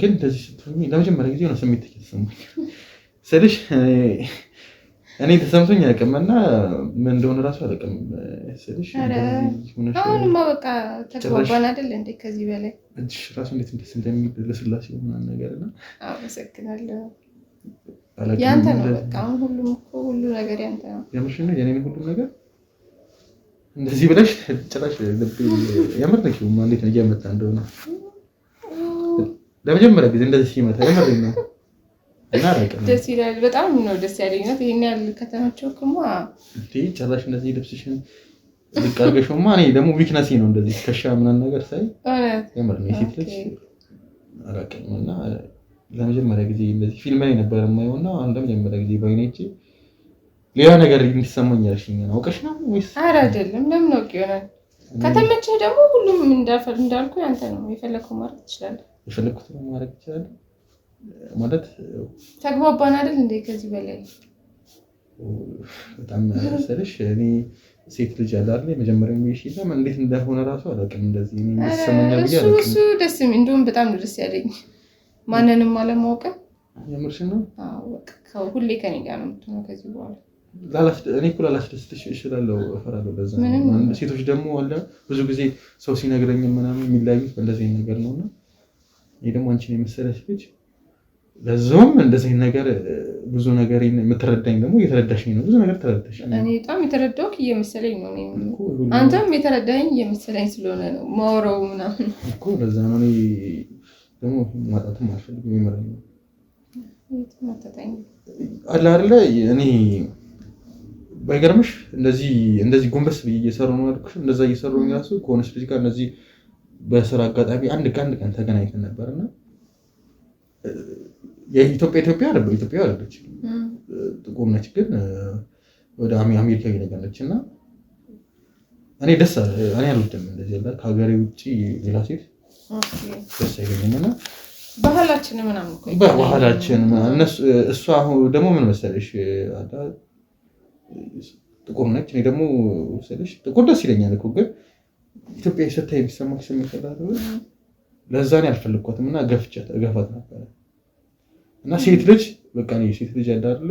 ግን እንደዚህ ስትሆኚ ለመጀመሪያ ጊዜ ነው ስሜት ተሰማኝ ስልሽ እኔ ተሰምቶኝ አያውቅምና ምን እንደሆነ ራሱ አላውቅም ስልሽ አሁንማ በቃ ተግባባን አይደል እንዴ ከዚህ በላይ እጅሽ ራሱ እንዴት እንደሚል ለስላሴ ምናምን ነገርና አመሰግናለሁ ያንተ ነው በቃ አሁን ሁሉም እኮ ሁሉ ነገር ያንተ ነው የምርሽ ነው የኔ ሁሉ ነገር እንደዚህ ብለሽ ጭራሽ ልብ የምር ነው ማለት ነው እየመጣ እንደሆነ ለመጀመሪያ ጊዜ እንደዚህ ሲመታ የምር ነው እና አረቀም ደስ ይላል በጣም ነው ደስ ያለኝ ነው ይሄን ያህል ከተማቸው ከማ እንዴ ጭራሽ እንደዚህ ልብስሽን ልቃርገሽማ እኔ ደግሞ ዊክነስ ነው እንደዚህ ከሻ ምናምን ነገር ሳይ የምር ነው ሴት ልጅ አረቀም እና ለመጀመሪያ ጊዜ እንደዚህ ፊልም ላይ ነበር የማየውና አሁን ለመጀመሪያ ጊዜ ባይኔቼ ሌላ ነገር እንዲሰማኝ ያልሽኝ ነው አውቀሽ ነው ወይስ አረ አይደለም ለምን ነው ይሆናል ከተመቸህ ደግሞ ሁሉም እንዳልኩ ያንተ ነው የፈለከው ማድረግ ትችላለህ የፈለኩት ማድረግ ትችላለህ ማለት ተግባባን አይደል እንዴ ከዚህ በላይ በጣም መሰለሽ እኔ ሴት ልጅ አለ አይደል የመጀመሪያው ሚሽታ እንዴት እንደሆነ ራሱ አላውቅም እንደዚህ እኔ ይሰማኛል ብዬ አላውቅም እሱ ደስ እንደውም በጣም ደስ ያለኝ ማንንም አለማወቅ የምርሽ ነው አዎ በቃ ሁሌ ከኔ ጋር ነው የምትሆነው ከዚህ በኋላ እኔ እኮ ላላስደስትሽ እችላለሁ እፈራለሁ በዛ ሴቶች ደግሞ አለ ብዙ ጊዜ ሰው ሲነግረኝ ምናምን የሚላዩት እንደዚህ ነገር ነውና ይሄ ደግሞ አንቺን የመሰለሽ ልጅ ለዛውም እንደዚህ ነገር ብዙ ነገር የምትረዳኝ ደግሞ እየተረዳሽኝ ነው ብዙ ነገር ተረዳሽ እኔ በጣም የተረዳሁት እየመሰለኝ ነው አንተም የተረዳኝ እየመሰለኝ ስለሆነ ነው ማውራው ምናምን እኮ ለዛ ነው እኔ ደግሞ ማጣትም አልፈልግም ይመረኝ ማጣታኝ አለ አይደለ እኔ ባይገርምሽ እንደዚህ ጎንበስ ብዬ እየሰራሁ ነው አልኩሽ እንደዛ እየሰራሁ ራሱ ከሆነች ልጅ ጋር እንደዚህ በስራ አጋጣሚ አንድ ቀን ተገናኝተን ነበርና የኢትዮጵያ አይደለች ጥቁር ነች ግን ወደ አሜሪካ ይነጋለች እና እኔ አልወድም እንደዚህ ያለ ከሀገሬ ውጪ ሌላ ሴት ደስ አይለኝምና ባህላችን ምናምን እኮ ባህላችን እሷ ደግሞ ምን መሰለሽ ጥቁር ነች እኔ ደግሞ መሰለሽ ጥቁር ደስ ይለኛል እኮ ግን ኢትዮጵያ ስታይ የሚሰማሽ ስሜት አለ ለዛ ነው ያልፈልኳትም እና ገፋት ነበር እና ሴት ልጅ በቃ ነው ሴት ልጅ አይደለ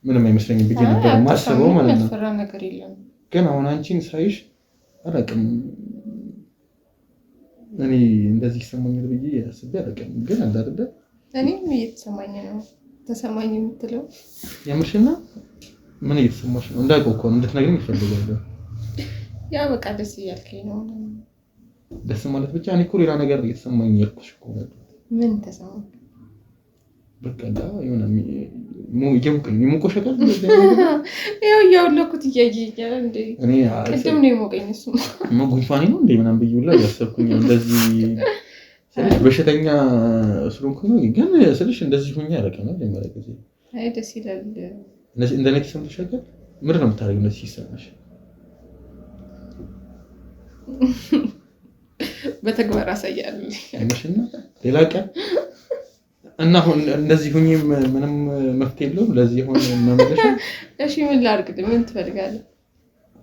ምንም አይመስለኝም ብዬ ነበር ማስበው ማለት ነው ፈራ ነገር የለም ግን አሁን አንቺን ሳይሽ አላውቅም እኔ እንደዚህ ይሰማኛል ብዬ አስቤ አላውቅም ግን አንዳንዴ እኔም እየተሰማኝ ነው ተሰማኝ የምትለው የምርሽና ምን እየተሰማሽ ነው እንዳውቀው እኮ እንድትነግሪኝ እፈልጋለሁ ያ በቃ ደስ እያልከኝ ነው ደስ ማለት ብቻ እኔ እኮ ሌላ ነገር እየተሰማኝ ያልኩሽ እኮ ነው ምን ተሰማኝ በቃ የሆነ የሚሞቀው ሸቀል ያው ለኩት እያየኛል እንዴ እኔ ቅድም ነው የሞቀኝ እሱ ጉንፋኔ ነው እንዴ ምናምን ብዬውላ ያሰብኩኝ እንደዚህ ስለሽ በሽተኛ ስለሆንኩኝ ነው ግን ስለሽ እንደዚህ ሆኜ አላውቅም ለመጀመሪያ ጊዜ አይ ደስ ይላል እንደኔ ተሰምቶሽ አይደል ምንድን ነው የምታደርጊው እንደዚህ ሲሰማሽ በተግባር አሳያለሁ አይመሽና ሌላ ቀን እና አሁን እንደዚህ ሆኜ ምንም መፍትሄ የለውም ለዚህ ሆነ መመለሻ እሺ ምን ላድርግ ምን ትፈልጋለህ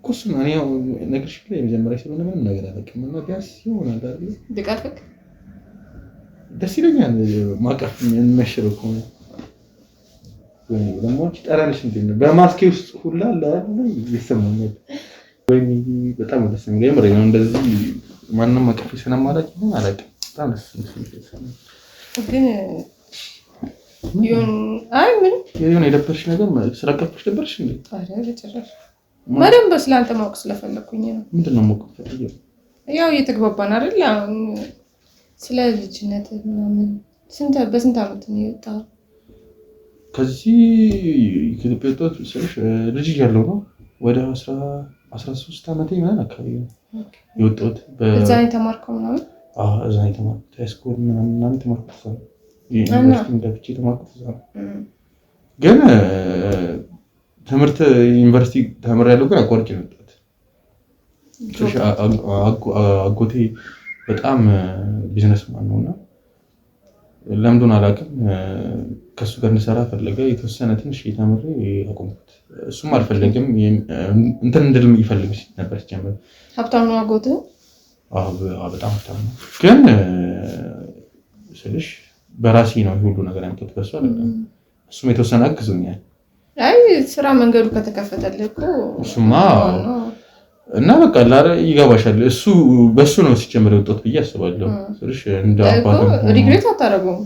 እኮ እሱን እኔ ያው ነገርሽ ላይ መጀመሪያ ስለሆነ ምንም ነገር አላውቅም እና ቢያንስ ይሆናል አይደል ልቀርፍክ ደስ ይለኛል ማቀፍ የሚያሽረው እኮ ነው ወይ ደግሞ ጠራንሽ እንዴ በማስኬ ውስጥ ሁላ ላይ ይሰማኛል ወይ በጣም ደስ የሚለኝ ምሬ ነው እንደዚህ ማንንም ማቀፍ ስለማላውቅ ይሆን አላውቅም በጣም ደስ የሚለኝ ግን አይ ምን የሆነ የደበርሽ ነገር ስለቀፍሽ ደበርሽ እንዴ አረ በጭራሽ ማለም በስላንተ ማወቅ ስለፈለኩኝ ነው ምንድነው ማወቅ ፈልገው ያው እየተግባባን አይደል አሁን ስለ ልጅነት ምናምን በስንት አመት ነው የወጣው ከዚህ ኢትዮጵያ ወጣት ስለሽ ልጅ ያለው ነው ወደ 13 አመቴ ምናምን አካባቢ ነው የወጣሁት በዛ የተማርከው ምናምን እዛ የተማርኩት ሃይስኩል ምናምን ተማርኩት ዩኒቨርሲቲ እንደብቻ ተማርኩት እዛ ግን ትምህርት ዩኒቨርሲቲ ተምሬያለሁ ግን አቋርጬ መጣሁት አጎቴ በጣም ቢዝነስማን ነውና ለምንድን አላውቅም ከሱ ጋር እንሰራ ፈለገ የተወሰነ ትንሽ እየተመረ አቆምኩት እሱም አልፈለገም እንትን እንድልም ይፈልግ ነበር ጀመረ ሀብታም ነው አጎቴ በጣም ሀብታም ነው ግን ስለሽ በራሴ ነው ሁሉ ነገር ያመጣሁት በሱ አይደለም እሱም የተወሰነ አግዞኛል አይ ስራ መንገዱ ከተከፈተልህ እኮ እሱማ እና በቃ ላረ ይገባሻል እሱ በሱ ነው ሲጀምር የወጣሁት ብዬ አስባለሁ ስለሽ እንደ አባቱ ሪግሬት አታረጉም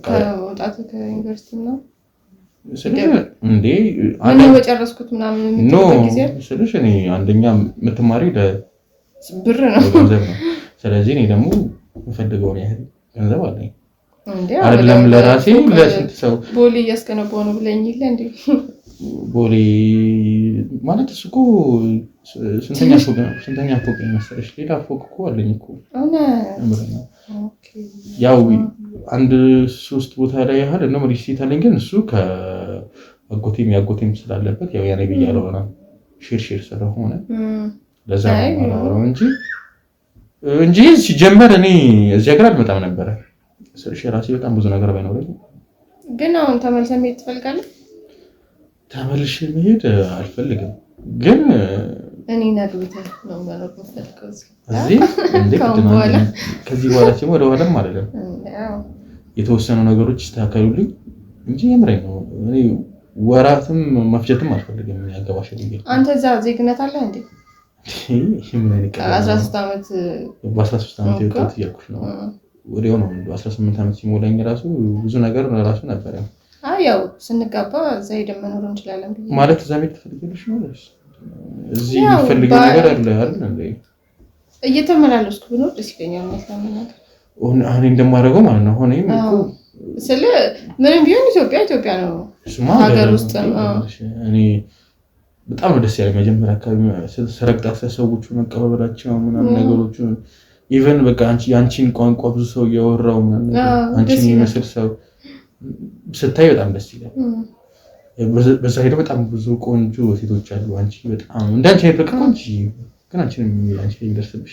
ከወጣቱ ከዩኒቨርሲቲ ነው ስለሽ እንዴ አንተ በጨረስኩት ምናምን ጊዜ ስለሽ እኔ አንደኛ የምትማሪው ብር ነው ገንዘብ ነው ስለዚህ እኔ ደግሞ የምፈልገውን ያህል ገንዘብ አለኝ እንዴ አይደለም ለራሴ ለስንት ሰው ቦሌ እያስከነባው ነው ብለኝ ይለ እንዴ ቦሌ ማለት እሱ እኮ ስንተኛ ፎቅ መሰለሽ ሌላ ፎቅ እኮ አለኝ እኮ ያው አንድ 3 ቦታ ላይ ያህል እና ሪሲት አለኝ ግን እሱ ከአጎቴም ስላለበት ያው ያኔ ብያለሁ እና ሼር ስለሆነ ለዛ ነው እንጂ ሲጀመር እኔ እዚህ ሀገር አልመጣም ነበር ስለሽ ራሴ በጣም ብዙ ነገር ባይኖርም ግን አሁን ተመልሰህ መሄድ ትፈልጋለህ ተመልሼ መሄድ አልፈልግም ግን እኔ ነግብተህ ነው ማለት የምፈልገው እዚህ እንዴ ከዚህ በኋላ ሲሞ ወደ ኋላም አይደለም የተወሰኑ ነገሮች ይስተካከሉልኝ እንጂ የምሬን ነው እኔ ወራትም መፍጀትም አልፈልግም ያገባሽ ልጅ አንተ እዛ ዜግነት አለ እንዴ ምን አይነት 13 አመት በ13 አመት የወጣት ያልኩሽ ነው ወዲያው ነው 18 አመት ሲሞላኝ ራሱ ብዙ ነገር ራሱ ነበር ያው ስንጋባ እዛ ሄደን መኖር እንችላለን ማለት እዛ ቤት ትፈልጊያለሽ ነው እዚህ የሚፈልገው ነገር አለ አይደል እንዴ እየተመላለስኩ ብኖር ደስ ይለኛል ማለት ነው አሁን እንደማደርገው ማለት ነው ሆነኝ እኮ ስለ ምንም ቢሆን ኢትዮጵያ ነው ሀገር ውስጥ እኔ በጣም ደስ ያለ መጀመሪያ አካባቢ ሰረቅጣት ሰዎቹ መቀበላቸው ምናምን ነገሮቹ ኢቨን በቃ አንቺን ቋንቋ ብዙ ሰው ያወራው ምናምን አንቺን የሚመስል ሰው ስታይ በጣም ደስ ይላል በዛ ሄዶ በጣም ብዙ ቆንጆ ሴቶች አሉ አንቺ በጣም እንዳንቺ አይደለም ቆንጆ ግን አንቺንም አንቺ ይደርስብሽ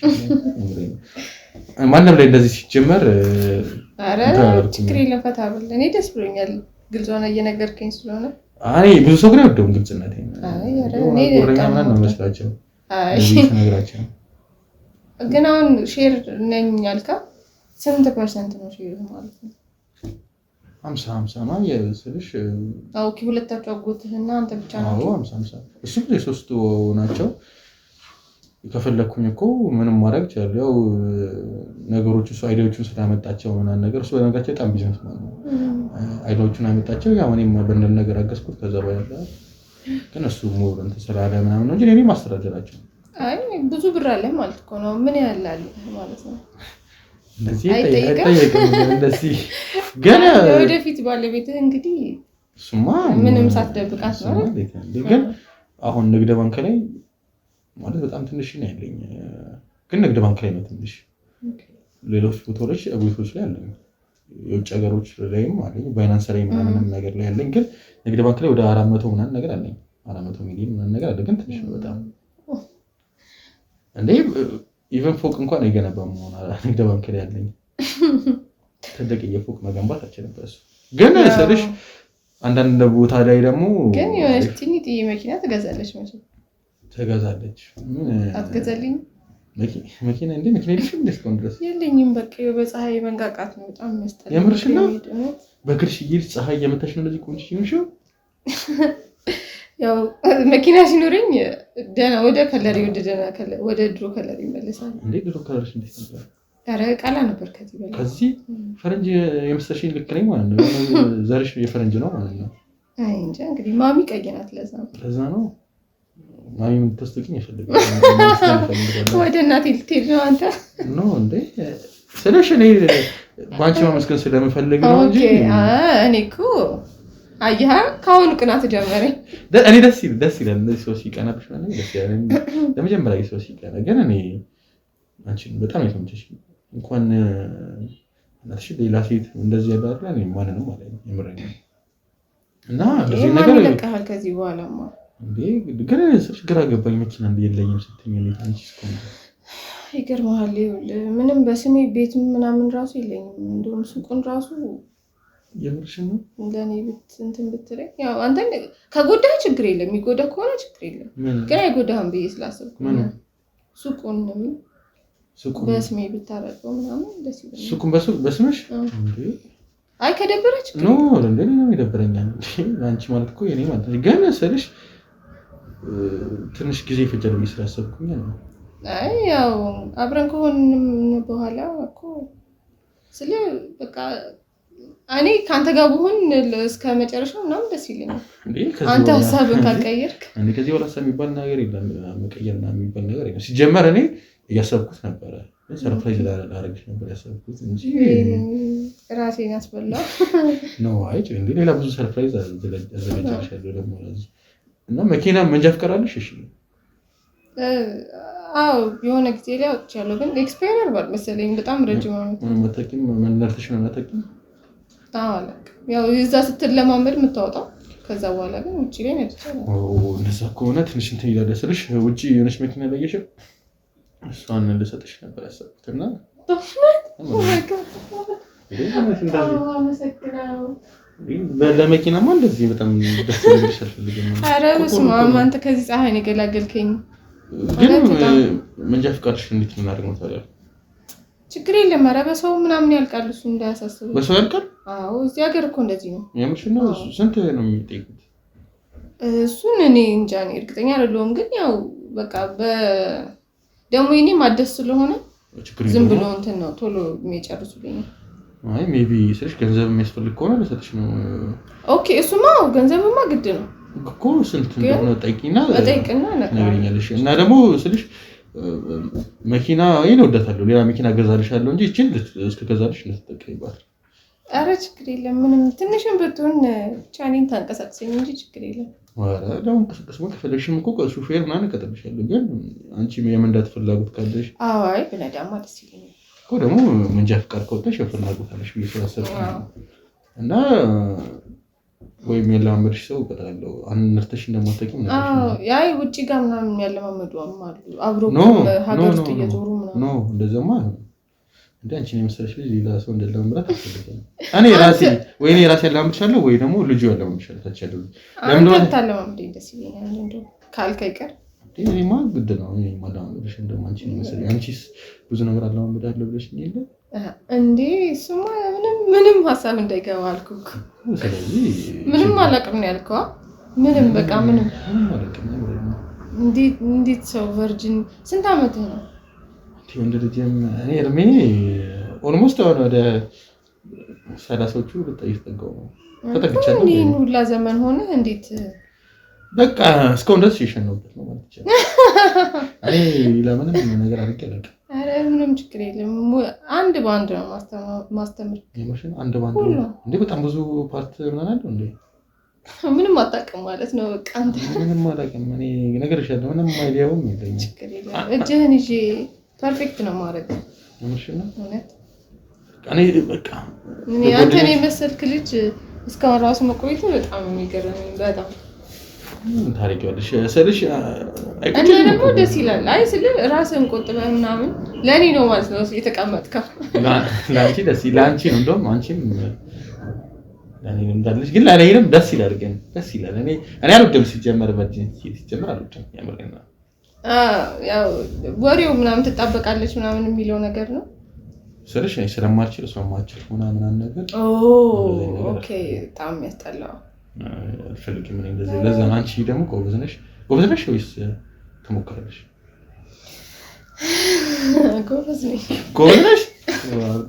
ማንም ላይ እንደዚህ ሲጀመር አረ ችግር የለም ፈታ ብል እኔ ደስ ብሎኛል ግልጽ ሆነ እየነገርከኝ ስለሆነ አይ ብዙ ሰው ግን አይወደውም ግልጽነት አይ አረ እኔ በጣም ነው መስላቸው አይ ነገራቸው ግን አሁን ሼር ነኝ ያልካ ስንት ፐርሰንት ነው ሼር ማለት ነው 50 ነው የስልሽ ኦኬ ሁለታችሁ አጎትህና አንተ ብቻ ነው 50 እሱ ሶስቱ ናቸው ከፈለኩኝ እኮ ምንም ማድረግ ይችላል ያው ነገሮቹ አይዲያዎቹን ስላመጣቸው ምናምን ነገር እሱ በነገራችን በጣም ቢዝነስ ማለት ነው አይዲያዎቹን አመጣቸው ያው እኔም በእንደን ነገር አገዝኩት ከዛ በኋላ ግን እሱ ሞር እንትን ስላለ ምናምን ነው እንጂ እኔ ማስተዳደራቸው አይ ብዙ ብር አለ ማለት እኮ ነው ምን ያህል አለ ማለት ነው እንደዚህ እንደዚህ ገና ወደፊት ባለቤትህ እንግዲህ እሱማ ምንም ሳትደብቃት ነው ግን አሁን ንግድ ባንክ ላይ ማለት በጣም ትንሽ ነው ያለኝ ግን ንግድ ባንክ ላይ ነው ትንሽ ሌሎች ቦታዎች ላይ አለኝ የውጭ ሀገሮች ላይም አለኝ ባይናንስ ላይ ምናምን ነገር ላይ አለኝ ግን ንግድ ባንክ ላይ ወደ 400 ምናምን ነገር አለኝ 400 ሚሊዮን ምናምን ነገር አለ ግን ትንሽ ነው በጣም እንዴ ኢቨን ፎቅ እንኳን አይገነባም ሆነ ንግድ ባንክ ላይ ያለኝ ትልቅ የፎቅ መገንባት አልችልም ግን ስለሽ አንዳንድ ቦታ ላይ ደግሞ ግን የሆነች ትንሽ መኪና ትገዛለች ማለት ተገዛለች። አትገዛልኝ መኪና እንዴ መኪና የለሽም እንዴ? እስካሁን ድረስ የለኝም። በቃ በፀሐይ መንጋቃት ነው በጣም የሚያስጠላው። የምርሽ ነው? በእግርሽ እየሄድሽ ፀሐይ እየመታሽ ነው እንደዚህ ቆንጆ ይሆንሽው? ያው መኪና ሲኖረኝ ደህና ወደ ከለሪ ወደ ደህና ከለሪ ወደ ድሮ ከለሪ ይመለሳል። እንዴ ድሮ ከለርሽ እንዴት ነበር? ኧረ ቃላ ነበር ከዚህ በላይ። ከዚህ ፈረንጅ የምትሰሽኝ ልክ ነኝ ማለት ነው። ዘርሽ የፈረንጅ ነው ማለት ነው። አይ እንጃ እንግዲህ ማሚ ቀይ ናት። ለዛ ነው ማሚ ምን ተስተቂኝ ይፈልጋል። ወደ እናቴ ልትሄድ ነው አንተ? ኖ እንዴ ስለሽ እኔ ባንቺ ማመስገን ስለምፈልግ ነው እንጂ እኔ እኮ አየህ ካሁን ቅናት ጀመረኝ። እኔ ደስ ይላል እንደዚህ ሰው ሲቀናብሽ ማለት ደስ ይላል። ለመጀመሪያ ሰው ሲቀና ግን እኔ አንቺን በጣም የተመቸሽ እንኳን እናትሽ ሌላ ሴት እንደዚህ ያዳርላ እኔ ማንንም ማለት ነው የምረኝ እና እንደዚህ ነገር ይለቀሃል ከዚህ በኋላማ እንዴ ግን ስልሽ ግራ ገባኝ። መኪና እንደ የለኝም ስትኝ እንዴት አንቺ እስኮ ይገርምሃል። ይኸውልህ ምንም በስሜ ቤት ምናምን ራሱ የለኝም። እንደውም ሱቁን ራሱ የምርሽ ነው እንደኔ እንትን ብትለኝ ያው አንተ ከጎዳህ ችግር የለም፣ የሚጎዳ ከሆነ ችግር የለም። ግን አይጎዳህም ብዬ ስላሰብኩ ሱቁን በስሜ ብታረቀው ምናምን ደስ ይላል። ሱቁን በስምሽ እንዴ? አይ ከደበረች ኖ እንዴ ነው ይደበረኛል እንዴ አንቺ ማለት እኮ የኔ ማለት ግን ስልሽ ትንሽ ጊዜ ይፈጃል ብዬ ስላሰብኩኝ ነው። አይ ያው አብረን ከሆንን በኋላ እኮ ስለ በቃ እኔ ካንተ ጋር ብሆን እስከ መጨረሻው ምናምን ደስ ይለኛል። አንተ ሐሳብን ካልቀየርክ እንዴ ከዚህ በኋላ የሚባል ነገር የለም። መቀየርና የሚባል ነገር የለም። ሲጀመር እኔ እያሰብኩት ነበረ ሰርፕራይዝ ላደርግሽ ነበር ያሰብኩት እንጂ ራሴን ያስበላው ነው። አይ እንዴ ሌላ ብዙ ሰርፕራይዝ አዘጋጅቻለሁ ደግሞ ለዚህ እና መኪና መንጃ ፍቃድ አለሽ? እሺ አዎ የሆነ ጊዜ ላይ አውጥቻለሁ፣ ግን ኤክስፓየር አድርጓል መሰለኝ። በጣም ረጅም ዓመት መተኪም መንደርተሽ ነው መተኪም። አዎ ያው እዛ ስትለማመድ የምታወጣው ከዛ በኋላ ግን ውጪ ላይ ነው ያለው። እንደዛ ከሆነ ትንሽ እንትን ይላል ስልሽ ውጪ የሆነች መኪና ለየሽ እሷን ልሰጥሽ ነበር ያሰብኩት እና ለመኪናማ እንደዚህ በጣም ደስ ይልሽ አልፈልግም። ኧረ በስመ አብ አንተ ከዚህ ፀሐይ ነው የገላገልከኝ። ግን መንጃ ፍቃድሽ እንዴት ነው እናደርገው ታዲያ? ችግር የለም። ኧረ በሰው ምናምን ያልቃል፣ እሱ እንዳያሳስብ። በሰው ያልቃል? አዎ እዚህ ሀገር እኮ እንደዚህ ነው። የምርሽ ነው? ስንት ነው የሚጠይቁት? እሱን እኔ እንጃ እኔ እርግጠኛ አይደለሁም፣ ግን ያው በቃ ደግሞ የኔ ማደስ ስለሆነ ዝም ብሎ እንትን ነው ቶሎ የሚጨርሱልኝ። አይ ሜቢ ስልሽ ገንዘብ የሚያስፈልግ ከሆነ ለሰጥሽ ነው። ኦኬ እሱማ ገንዘብማ ግድ ነው እኮ ስንት እንደሆነ ጠይቂና ነገርኛለሽ። እና ደግሞ ስልሽ መኪና ይሄን ወዳታለሁ ሌላ መኪና ገዛልሻለሁ እንጂ እቺን እስከገዛልሽ ልትጠቀሚባት። ኧረ ችግር የለም ምንም ትንሽም ብትሆን ቻኔን ታንቀሳቅሰኝ እንጂ ችግር የለም። ኧረ ደግሞ እንቀሳቀስ ከፈለግሽም እኮ ሹፌር ምናምን እቀጥልሻለሁ። ግን አንቺ የመንዳት ፍላጎት ካለሽ አይ ብነዳማ ደስ ይለኛል እኮ ደግሞ መንጃ ፍቃድ ካወጣሽ ፍላጎት አለሽ ብዬሽ ስላሰብኩ እና ወይም ያለማመድሽ ሰው እቀጥላለሁ። አንርተሽ እንደማታውቂም ነው። ያይ ውጪ ጋር ምናምን ያለማመዱም አሉ አብሮ ሀገር ውስጥ እየዞሩ ምናምን ነው። እንደዛማ እንደ አንቺ ነው የመሰለሽ ልጅ ሌላ ሰው እንደለማመዳት አልፈልግም። እኔ ራሴ ያለማመድሻለሁ ወይ ደግሞ ልጁ ያለማመድሻለሁ ታቻለሁ። ለምን ነው ታለማመደኝ? ደስ ይለኛል እንደው ካልከ ይቀር እኔማ ግድ ነው። እኔ ማለማመድሽ እንደውም አንቺ ነው የመሰለኝ። አንቺስ ብዙ ነገር አለማመዳለሁ ብለሽ ነው የለ እንዴ? እሱማ ምንም ሀሳብ እንዳይገባ አልኩህ። ስለዚህ ምንም አላውቅም ነው ያልከው? ምንም በቃ ምንም አላውቅም። እንዴት ሰው ቨርጂን ስንት ዓመት ነው? ወንድ ልጅም እኔ እድሜ ኦልሞስት አሁን ወደ 30ዎቹ ልጠይቀው ነው ተጠቅቻለሁ። ይሄን ሁላ ዘመን ሆነ እንዴት በቃ እስካሁን ድረስ ይሸነውበት ነው ማለት ይችላል። እኔ ለምንም ነገር አድርጌ አላውቅም። ኧረ ምንም ችግር የለም። አንድ ባንድ ነው ማስተምር። የማሽን አንድ ባንድ ነው እንዴ? በጣም ብዙ ፓርት ምናምን አለው እንዴ? ምንም አታውቅም ማለት ነው። በቃ አንተ ምንም አላውቅም። እኔ ነገር ይሻለው ምንም አይዲያውም የለኝም። ችግር የለም። እጅህን ይዤ ፐርፌክት ነው ማለት ነው። የማሽን ነው እውነት እኔ በቃ እኔ አንተን የመሰልክ ልጅ እስካሁን ራሱ መቆየቱ በጣም የሚገርመኝ በጣም ታሪካለሽ ስልሽ እና ደግሞ ደስ ይላል። አይ ስለ ራስህን ቆጥበህ ምናምን ለእኔ ነው ማለት ነው የተቀመጥከው። ለአንቺ ደስ ይላል። ለአንቺ ነው እንደውም አንቺም ለእኔ እንዳለሽ ግን ደስ ይላል። ግን ደስ ይላል። እኔ አልወድም ሲጀመር በእጅ ሲጀመር አልወድም። ያው ወሬው ምናምን ትጣበቃለች ምናምን የሚለው ነገር ነው ስለሽ እኔ ስለማልችል ስለማልችል ምናምን ነገር ኦኬ በጣም ያስጠላው አልፈልግም ምን እንደዚህ ለዛ አንቺ ደግሞ ጎበዝ ነሽ ወይስ ትሞክራለሽ ጎበዝ ነኝ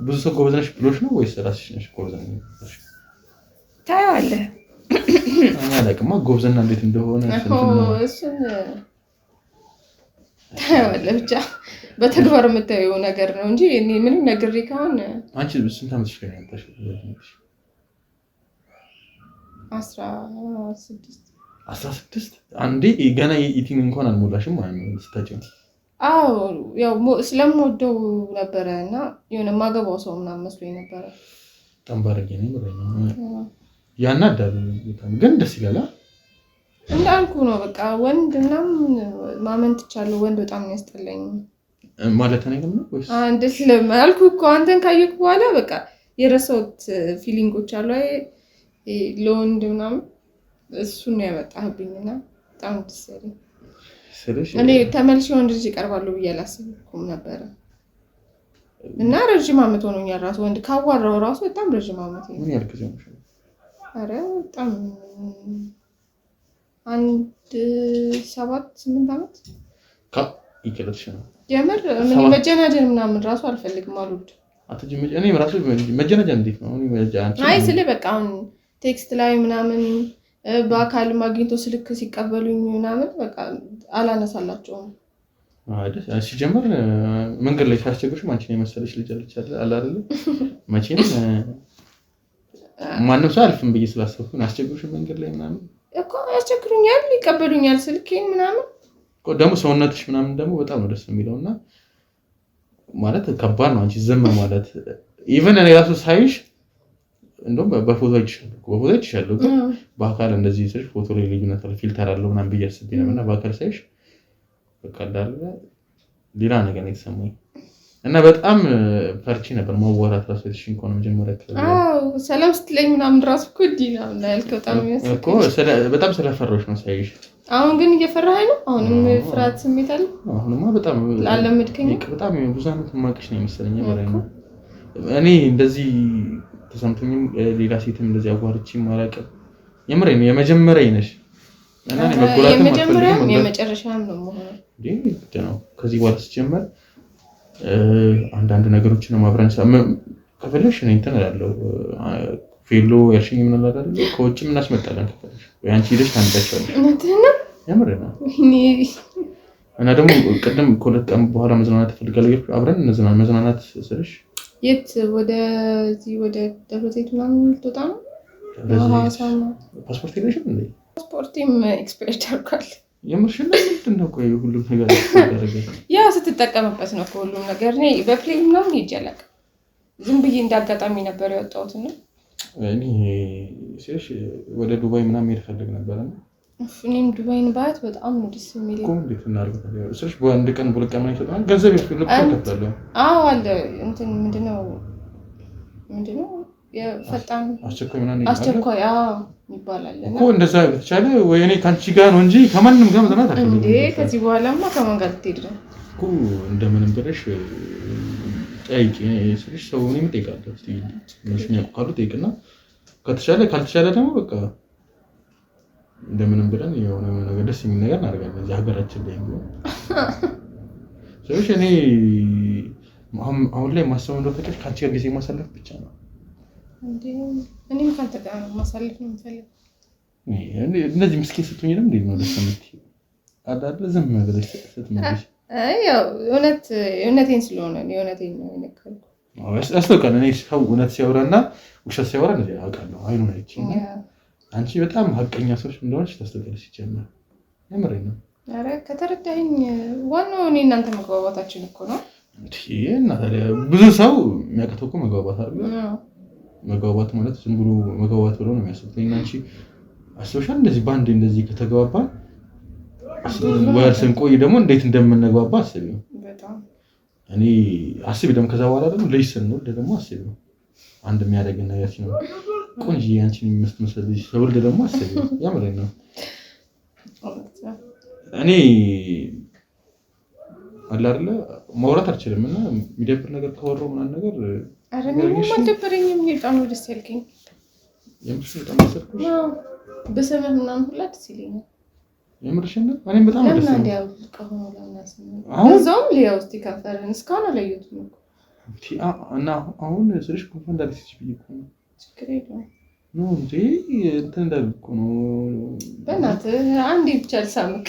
ብዙ ሰው ጎበዝ ነሽ ብሎሽ ነው ወይስ ራስሽ ነሽ ጎበዝ ነሽ ታያለህ እኔ አላውቅም ጎበዝና እንዴት እንደሆነ እሱን ታያለህ ብቻ በተግባር የምታየው ነገር ነው እንጂ እኔ ምንም ነገር ከሆነ አንቺ ስንት ዓመትሽ ነው ያንተሽ 16 አንዴ ገና ኢቲን እንኳን አልሞላሽም ማለት ነው ስታጭም ያው ስለምወደው ነበርና የሆነ ማገባው ሰው ምናምን መስሎኝ ነበር ተንባረጌ ነው ያናዳል ግን ደስ ይላል እንዳልኩ ነው በቃ ወንድና ማመን ትቻለሁ ወንድ በጣም ያስጠላኝ ማለት ነው ግን ወይስ እንዴት ለማልኩ እኮ አንተን ካየኩ በኋላ በቃ የረሳሁት ፊሊንጎች አሉ ለወንድ ምናምን እሱን ነው ያመጣህብኝና በጣም ደስ ያለኝ እኔ ተመልሼ ወንድ ልጅ ይቀርባሉ ብዬ አላሰብኩም ነበር እና ረጅም ዓመት ሆኖኛል ራሱ ወንድ ካዋራው ራሱ በጣም ረጅም ዓመት ነው ምን ያልከኝ ነው አረ በጣም 7-8 ዓመት ይከለሽ ነው የምር ምን መጀናጀን ምናምን ራሱ አልፈልግም አሉት አትጅምጭ እኔ ራሱ መጀናጀን እንዴት ነው እኔ መጀናጀን አይ ስለ በቃ አሁን ቴክስት ላይ ምናምን በአካል ማግኘቶ ስልክ ሲቀበሉኝ ምናምን በቃ አላነሳላቸውም አይደል ሲጀምር መንገድ ላይ ሲያስቸግሩሽ ማንቺን የመሰለሽ ልጅ አለች አይደል መቼም ማንም ሰው አልፍም ብዬ ስላሰብኩ አስቸግሩሽ መንገድ ላይ ምናምን እኮ ያስቸግሩኛል ይቀበሉኛል ስልኬን ምናምን ደግሞ ሰውነትሽ ምናምን ደግሞ በጣም ነው ደስ የሚለውና ማለት ከባድ ነው አንቺ ዝም ማለት ኢቭን እኔ ራሱ ሳይሽ እንደውም በፎቶ አይቻለሁ ግን በአካል እንደዚህ ስልሽ ፎቶ ላይ ልዩነት አለ ፊልተር አለው ምናምን ብዬ አስቤ ነበርና በአካል ሳይሽ በቃ ሌላ ነገር ነው የተሰማኝ እና በጣም ፈርቺ ነበር ማዋራት ራሱ እሺን ኮን መጀመሪያ ሰላም ስትለኝ ምናምን ራሱ እኮ ዲና እና ያልከው በጣም ያስፈልግ እኮ በጣም ስለፈራሽ ነው ሳይሽ አሁን ግን እየፈራህ ነው አሁንም ፍርሃት ስሜት አለ አሁንማ በጣም አለመድከኝ በጣም ብዙ አመት ማቀሽ ነው የሚመስለኝ በራይ ነው እኔ እንደዚህ ተሰምቶኝም ሌላ ሴትም እንደዚህ አዋርቺ ማራቀም የምሬ ነው የመጀመሪያ ነሽ እና እኔ መጎላትም የመጀመሪያም የመጨረሻም ነው ማለት ነው ከዚህ በኋላ ሲጀመር አንዳንድ ነገሮችን ማብራን ከፈለሽ እኔ እንትን እላለሁ ፌሎ ያልሽኝ ምን አላደረ ከውጭ ምን አስመጣለን ከፈለሽ ወይ አንቺ ሄደሽ ታንጣጫለሽ የምሬ ነው እና ደግሞ ቀደም ከሁለት ቀን በኋላ መዝናናት ፈልጋለሁ አብረን መዝናናት ስልሽ የት ወደዚህ ወደ ደብረዘይት ምናምን ልትወጣ ነው ፓስፖርት የለሽም እንዴ ፓስፖርቴም ኤክስፓየርድ አድርጓል የምርሽን ምንድነው ቆይ ሁሉም ነገር ያደረገ ያ ስትጠቀምበት ነው ሁሉም ነገር እኔ በፕሌን ምናምን ሄጄ አላውቅም ዝም ብዬ እንዳጋጣሚ ነበር ያወጣሁት እና እኔ ሲሽ ወደ ዱባይ ምናምን ሄድ ፈልግ ነበርና እኔም ዱባይን ባያት በጣም ነው ደስ የሚለኝ እኮ እንዴት እናደርጋለን ስለሽ በአንድ ቀን ብለቀማ ይሰጣል ገንዘብ ይፈልጋል አለ እንትን ምንድነው የፈጣን አስቸኳይ ይባላል እኮ እንደዛ ብቻለ ወይ እኔ ካንቺ ጋር ነው እንጂ ከማንንም ጋር መዝናናት አልፈልግም እንዴ ከዚህ በኋላማ ከማን ጋር ትሄድ ነው እኮ እንደምንም ብለሽ ጠይቂ ስለሽ ሰው ነው የምጠይቃለሁ እስቲ ምንሽኛ ቃሉ ጠይቅና ከተቻለ ካልተቻለ ደግሞ በቃ እንደምንም ብለን የሆነ ነገር ደስ የሚል ነገር እናደርጋለን እዚህ ሀገራችን ላይ ነው ስለሽ እኔ አሁን ላይ ማሰብ እንደተቀሽ ካንቺ ጋር ጊዜ ማሳለፍ ብቻ ነው እንዴ እኔም ካንተ ጋር ማሳለፍ ነው የምፈልገው እነዚህ ምስኪን ስትሆኚ ደግሞ እንዴት ነው ደስ የምትይው አዳለ ዝም ብለሽ ስትመልሽ ያው እውነቴን ስለሆነ እውነቴን ነው የነገርኩህ አስተውቃለሁ እኔ ሰው እውነት ሲያወራና ውሸት ሲያወራ እንደዚህ አውቃለሁ አይኑን አይቼና አንቺ በጣም ሀቀኛ ሰዎች እንደሆነች ታስተውቃለሽ ይጀምራል የምሬን ነው ኧረ ከተረዳኸኝ ዋናው እኔ እናንተ መግባባታችን እኮ ነው እና ታዲያ ብዙ ሰው የሚያውቀው እኮ መግባባት አይደል መግባባት ማለት ዝም ብሎ መግባባት ብሎ ነው የሚያስቡት እና አንቺ አስበሻል እንደዚህ ባንዴ እንደዚህ ከተግባባን ወርሰን ቆይ ደግሞ እንዴት እንደምንግባባ አስቢው በጣም እኔ አስቢ ደግሞ ከዛ በኋላ ደግሞ ልጅ ስንወልድ ደግሞ አስቢው አንድ የሚያደርግ ነገር ሲኖር ቆንጆ አንቺን የምትመስል ልጅ ስወልድ ደግሞ አስቢው ያምረኝ ነው እኔ አለ አይደለ ማውራት አልችልም እና የሚደብር ነገር ካወራው ምናምን ነገር አረንም አልደበረኝም በጣም ነው ደስ ያልከኝ የምርሽ በጣም አሰርኩሽ በሰበብ ምናምን ሁላ ደስ ይለኛል የምርሽ ነው እኔም በጣም ደስ ይላል ለምን ያው ቀሆነ ለምን እዛውም ሊያው እስቲ ከፈረን እስካሁን አላየሁትም እና አሁን ስልሽ ኮንፈረንስ እንዳልኩሽ ብዬሽ ችግር የለውም ነው እንዴ እንትን እንዳልኩ ነው በእናትህ አንዴ ብቻ ልሳምክ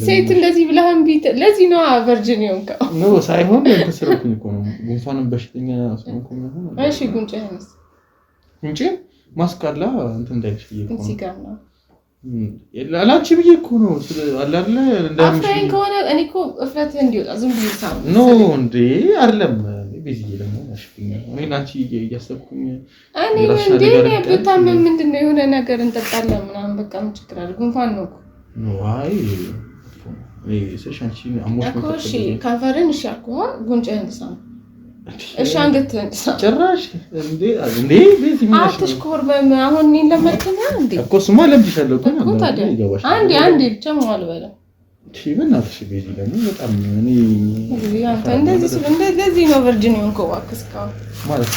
ሴት እንደዚህ ብለህም ቢት ለዚህ ነው ቨርጂን የሆንከው ነው ሳይሆን ተሰረኩኝ እኮ ነው ጉንፋንም በሽተኛ አስቆምኩኝ ነው እሺ ጉንጭህንስ ጉንጭ ማስካላ እንትን እንዳይልሽ ብዬሽ ነው ሲጋር ነው ላንቺ ብዬሽ እኮ ነው አለ አይደለ እንደምሽ አፍራኝ ከሆነ እኔ እኮ እፍረትህ እንዲወጣ ዝም ብዬ ሳም ነው እንዴ አይደለም ቢዚ ደግሞ አሽፍኛ እኔ ላንቺ እያሰብኩኝ እኔ እንዴ በጣም ምንድነው የሆነ ነገር እንጠጣለን ምናምን በቃ ምን ችግር አለ ጉንፋን ነው ነው አይ ሰሻንቺ አሞሽ ነው እሺ ካንፈረን እሺ አልኩህ ጉንጭህን ሳም እሺ አንገትህን ሳም ጭራሽ እንዴ ቤት ምን አትሽኮር አሁን እኔን ለመርተኛ እንዴ እኮ ስማ ለምትሻለው እኮ አንዴ ብቻ ማዋል በለ በእናትሽ ቤዚ ደግሞ በጣም እኔ አንተ እንደዚህ ነው ቨርጂን የሆንከው አክስካው ማለት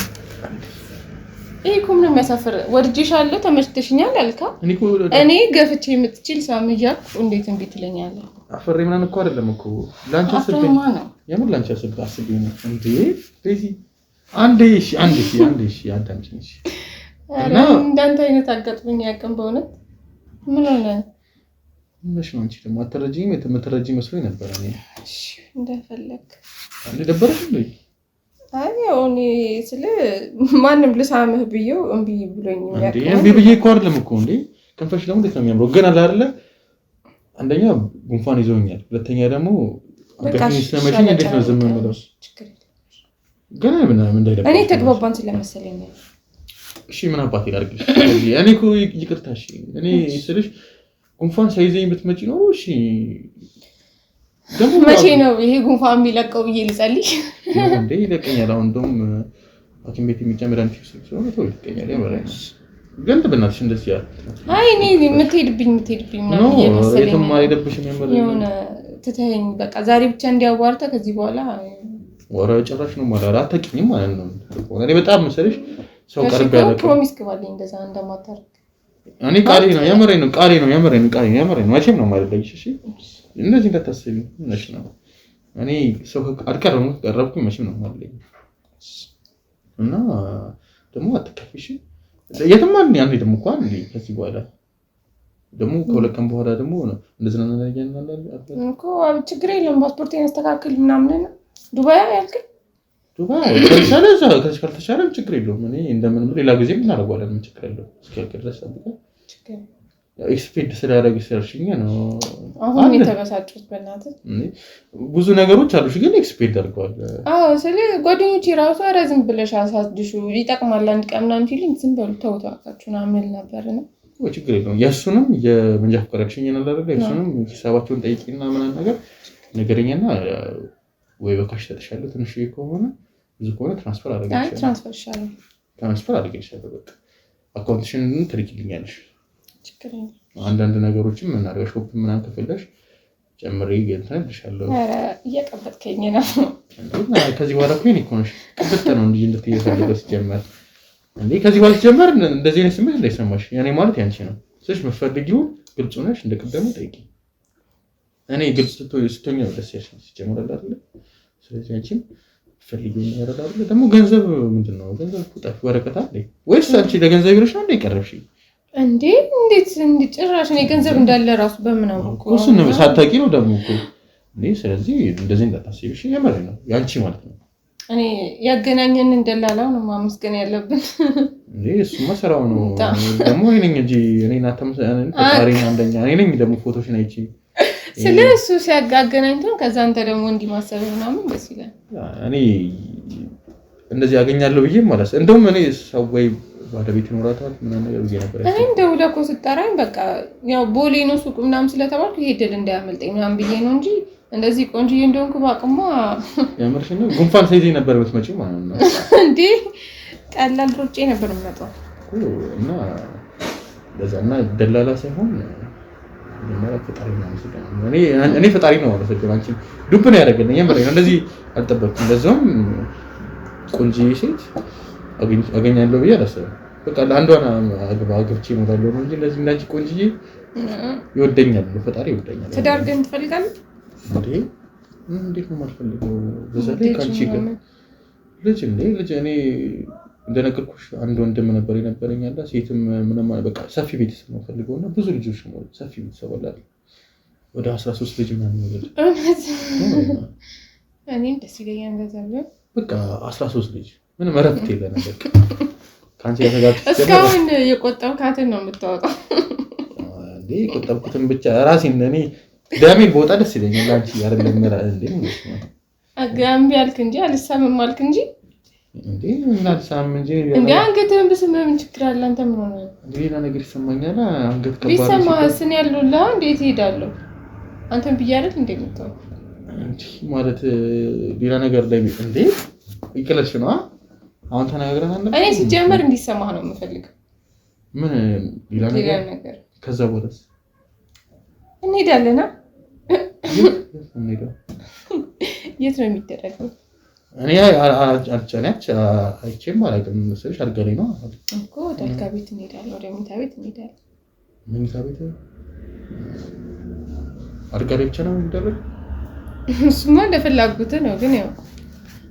ይሄ እኮ ምንም የሚያሳፍር ወድጄሻለሁ ተመችተሽኛል አልካ እኔ ገፍቼ የምትችል ሳምያኩ እንዴት እንዴ ትለኛለህ አፈሬ ምናምን እኮ አይደለም እኮ ላንቺ አስቤ የምን ላንቺ አስቤ ነው እንዴ ቤዚ አንዴ እሺ አዳምጪኝ እሺ እና እንዳንተ አይነት አጋጥሞኝ ያቀም በእውነት ምን ሆነ ምንሽ ነው አንቺ ደግሞ አትረጂም የምትረጂ መስሎኝ ነበር እኔ እሺ እንደፈለክ አንዴ ደበረሽ እንዴ አይ እኔ ስለ ማንም ልሳምህ ብዬው እምቢ ብሎኝ እንዴ እምቢ ብዬ እኮ አይደለም እኮ እንዴ ከንፈሽ ደግሞ እንዴት ነው የሚያምረው ግን አለ አይደለ አንደኛ ጉንፋን ይዞኛል ሁለተኛ ደግሞ አገኘኝ ስለመሸኝ እንዴት ነው ዝም የምለው ግን ምን እንዳይደብር እኔ ተግባባን ስለመሰለኝ እሺ ምን አባቴ ላድርግልሽ እኔ እኮ ይቅርታ እሺ እኔ ስልሽ ጉንፋን ሳይዘኝ ብትመጪ ነው እሺ ደግሞ መቼ ነው ይሄ ጉንፋን የሚለቀው ብዬ ልጸልይ እንዴ ይለቀኛል አሁን እንደውም ሐኪም ቤት የሚጨምር አንቲቢዮቲክ ስለሆነ ተው ይለቀኛል ያመራኝ ግን በእናትሽ እንደዚህ ያለ አይ እኔ የምትሄድብኝ ምናምን እየመሰለኝ የትም አይደብሽም ያመራኝ የሆነ ትተኸኝ በቃ ዛሬ ብቻ እንዲያዋርታ ከዚህ በኋላ ወራ ጨራሽ ነው ማለት አታውቂኝም ማለት ነው እኔ በጣም መሰለሽ ሰው ቀርብ ያለ ፕሮሚስ ግባልኝ እንደዛ እንደማታርግ እኔ ቃሌ ነው ያመረኝ ነው መቼም ነው የማይለይሽ እሺ እንደዚህ እንዳታስቢ ነሽ ነው እኔ ሰው ቀረብኩኝ መቼም ነው የማይለይ እና ደግሞ አትከፊሽ የትም አንዴ ደግሞ እንኳን ከዚህ በኋላ ደግሞ ከሁለት ቀን በኋላ ደግሞ እንደዚህ ነው ነገር እኮ ችግር የለም ፓስፖርቴን አስተካክል ምናምን ዱባይ ያልከኝ ዱባይ ካልተቻለ ችግር የለውም እኔ እንደምንም ሌላ ጊዜ እናደርጋለን ምን ችግር የለውም እስኪያልቅ ድረስ ጠብቀን ኤክስፔክት ስላደረግሽ ስለሽኛ ነው አሁን የተበሳጩት በእናትህ ብዙ ነገሮች አሉሽ ግን ኤክስፔክት አድርገዋል አዎ ስለ ጓደኞቼ ራሱ ኧረ ዝም ብለሽ አሳድሹ ይጠቅማል አንድ ቀን ምናምን ሲሉኝ ዝም በሉ ተውታችሁ ምናምን ነበርና ወይ ችግር የለውም የእሱንም የመንጃ ፈቃዳችሁን እናደርጋለን የእሱንም ሂሳባቸውን ጠይቂና ምናምን ነገር ነገረኛና ወይ በካሽ ተጠሻለሁ ትንሽ ከሆነ ብዙ ከሆነ ትራንስፈር አድርገሻለሁ በቃ አካውንትሽን ትልኪልኛለሽ አንዳንድ ነገሮችም እናደርጋ ሾፕ ምናምን ከፈለሽ ጨምሬ ገንዘብልሻለሁ ኧረ እየቀበጥከኝ ነው ከዚህ በኋላ እኮ እኔ እኮ ነሽ ቀበጥ ነው እንጂ እንደተየፈለገስ ጀመር እንዴ ከዚህ በኋላ ጀመር እንደዚህ ነው ስሜት እንዳይሰማሽ ያኔ ማለት ያንቺ ነው ስለሽ መፈለጊው ግልጽ ሆነሽ እንደቀደሙ ጠይቂ እኔ ግልጽ ስትሆኝ ነው ደስ ያለሽ ሲጀምራል አይደል ስለዚህ አንቺም ፈልጊው ነገር አይደል ደግሞ ገንዘብ ምንድነው ገንዘብ ቁጣሽ ወረቀት አለ ወይስ አንቺ ለገንዘብ ይረሽ ነው እንደቀረብሽ እንዴ እንዴት ጭራሽ እኔ ገንዘብ እንዳለ ራሱ በመናው እኮ እሱ ነው ሳታቂ ነው ደግሞ እኮ እንዴ ስለዚህ እንደዚህ እንዳታስቢሽ የመረ ነው ያንቺ ማለት ነው እኔ ያገናኘን እንደላላው ነው ማመስገን ያለብን እንዴ እሱማ ስራው ነው ደግሞ እኔ እንጂ እኔ ናተምሰን ተቃሪና አንደኛ እኔ ነኝ ደግሞ ፎቶሽን አይቺ ስለሱ ሲያጋገናኝተን ከዛ አንተ ደግሞ እንዲማሰብ ምናምን ደስ ይላል እኔ እንደዚህ ያገኛለሁ ብዬ ማለት እንደውም እኔ ሰው ወይ ባለቤት ይኖራታል ምናምን ነገር ብዬ ነበር እኔ እንደውላ እኮ ስጠራኝ በቃ ያው ቦሌ ነው ሱቅ ምናምን ስለተባልኩ ይሄድል እንዳያመልጠኝ ምናምን ብዬ ነው እንጂ እንደዚህ ቆንጆዬ እንደሆንኩ ባቅማ ያመርሽ ነው ጉንፋን ሳይዘኝ ነበር የምትመጪው ማለት ነው እንዴ ቀላል ሮጬ ነበር የምመጣው እና ለዛና ደላላ ሳይሆን እኔ ፈጣሪ ነው አመሰግናለሁ። አንቺ ዱብ ነው ያደረገልኝ የምሬ ነው። እንደዚህ አልጠበቅኩም። እንደዛውም ቆንጆ ሴት አገኛለሁ ብዬ አላሰብኩም። በቃ ለአንዷን አግብቼ እሞታለሁ ነው እንጂ እንደዚህ እንዳንቺ ቆንጆ ይወደኛል፣ ፈጣሪ ይወደኛል። ትዳር ግን ትፈልጋለህ እንዴ? እንዴት ነው የማልፈልገው? በዛ ላይ ካንቺ ጋር ልጅ እኔ እንደነገርኩሽ አንድ ወንድም ነበር የነበረኝ አለ ሴትም ምንም በቃ ሰፊ ቤተሰብ ነው ፈልገውና ብዙ ልጆች ነው ሰፊ ቤተሰብ አለ ወደ 13 ልጅ ምናምን ነው እኔ ደስ ይለኛል እንደዛ በቃ 13 ልጅ ምንም እረፍት የለንም በቃ ካንቺ ያተጋጥ እስካሁን የቆጠብካትን ነው የምታወጣው እንዴ? የቆጠብኩትን ብቻ ራሴን እኔ ዳሜን በወጣ ደስ ይለኛል። አንቺ አይደለም እንዴ አጋምቢ አልክ እንጂ አልሳምም አልክ እንጂ እንዴ እናልሳም እንጂ እንዴ አንገትህን ብስምህ ምን ችግር አለ? አንተ ምን ሆነ ሌላ ነገር ይሰማኛል። አንገት ከባድ ቢሰማህ ስን ያለውላ እንዴት እሄዳለሁ? አንተም ብያለህ እንዴ የምትተው እንዴ ማለት ሌላ ነገር ላይ እንዴ ይከለሽ ነው። አሁን ተናግረን አለ እኔ ሲጀመር እንዲሰማህ ነው የምፈልገው። ምን ሌላ ነገር ከዛ በኋላስ እንሄዳለና እንሄዳለን። የት ነው የሚደረገው? እኔ አልቻለች አይቼም አላውቅም። መሰለሽ አልጋ ላይ ነው እኮ ወደ አልጋ ቤት እንሄዳለን፣ ወደ መኝታ ቤት እንሄዳለን። መኝታ ቤት አልጋ ላይ ብቻ ነው የሚደረገው? እሱማ እንደፈላጉት ነው፣ ግን ያው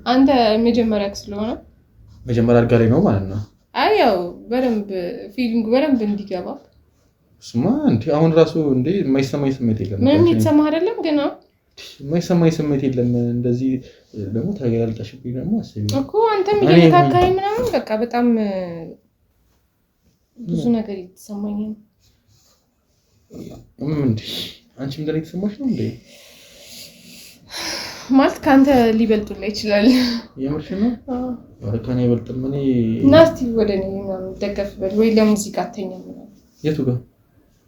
አንተ መጀመሪያ ስለሆነ መጀመሪያ አልጋ ላይ ነው ማለት ነው። አይ ያው በደንብ ፊሊንጉ በደንብ እንዲገባ እሱማ እንዴ አሁን ራሱ እንዴ የማይሰማኝ ስሜት የለም። ምንም የተሰማ አይደለም ግን የማይሰማኝ ስሜት የለም። እንደዚህ ደግሞ ታጋልጣሽብኝ ደግሞ አስቢ እኮ አንተም እየተካካይ ምናምን በቃ በጣም ብዙ ነገር እየተሰማኝ ነው። እንዴ አንቺም እንደኔ ተሰማሽ ነው እንዴ? ማለት ካንተ ሊበልጡላ ይችላል። የምርሽ ነው? ከኔ ይበልጥም። እኔ ናስቲ ወደ እኔ ምናምን ደገፍ በል ወይ ለሙዚቃ አተኛ ምናምን። የቱ ጋር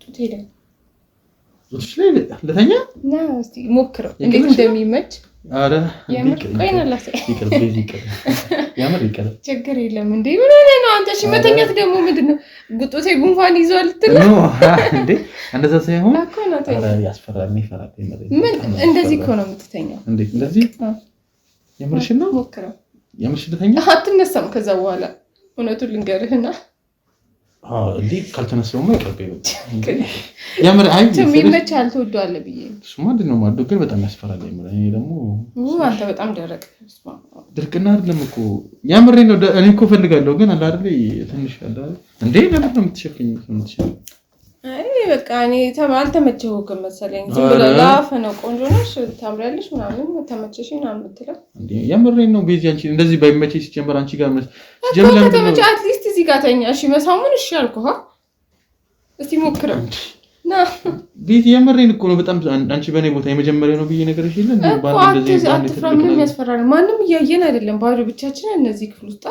ጡት ሄደ ጡትሽ ላይ ለተኛ ና እስቲ ሞክረው እንዴት እንደሚመች። አረ የምር ቆይ ነው ላሰ የምር ይቀር ችግር የለም እንዴ ምን ሆነ ነው አንተ? እሺ መተኛት ደግሞ ምንድነው? ጉጦቴ ጉንፋን ይዟል ትል ነው እንዴ? እንደዛ ሳይሆን እኮ ነው ተኛ። አረ ያስፈራል። ይፈራል። ምን እንደዚህ እኮ ነው የምትተኛው እንዴ? እንደዚህ የምርሽ ነው? ሞክረው። የምርሽ ልተኛ? አትነሳም ከዛ በኋላ እውነቱን ልንገርህና እንዴ ካልተነሳውማ ይቀርበኝ የምር አይ የሚመች አልተወደዋለህ ብዬ እሱማ ምንድነው ማለት ግን በጣም ያስፈራል። የምር እኔ ደግሞ አንተ በጣም ደረቅ ድርቅና አይደለም እኮ የምር ነው። እኔ እኮ ፈልጋለሁ ግን አለ አይደል ትንሽ አለ እንዴ ለምን ነው የምትሸፍኝ? አይ በቃ እኔ አልተመቸውም መሰለኝ። ዝም ብለህ ላፍ ነው ቆንጆ ነሽ ታምሪያለሽ ምናምን ተመቸሽ ምናምን የምትለው እንዴ የምሬን ነው። ቤዚ አንቺ እንደዚህ ባይመቸሽ ሲጀምር አንቺ ጋር ሲጀምር ተመቸሽ አትሊስት እዚህ ጋር ተኛ። እሺ መሳሙን እሺ አልኩህ። እስቲ ሞክረው ና ቤዚ የምሬን እኮ ነው። በጣም አንቺ በኔ ቦታ የመጀመሪያ ነው ብዬ ነገር ይችላል እንዴ ባል እንደዚህ አትፍራ። ምንም ያስፈራል? ማንም እያየን አይደለም። ባዶ ብቻችን እነዚህ ክፍል ውስጥ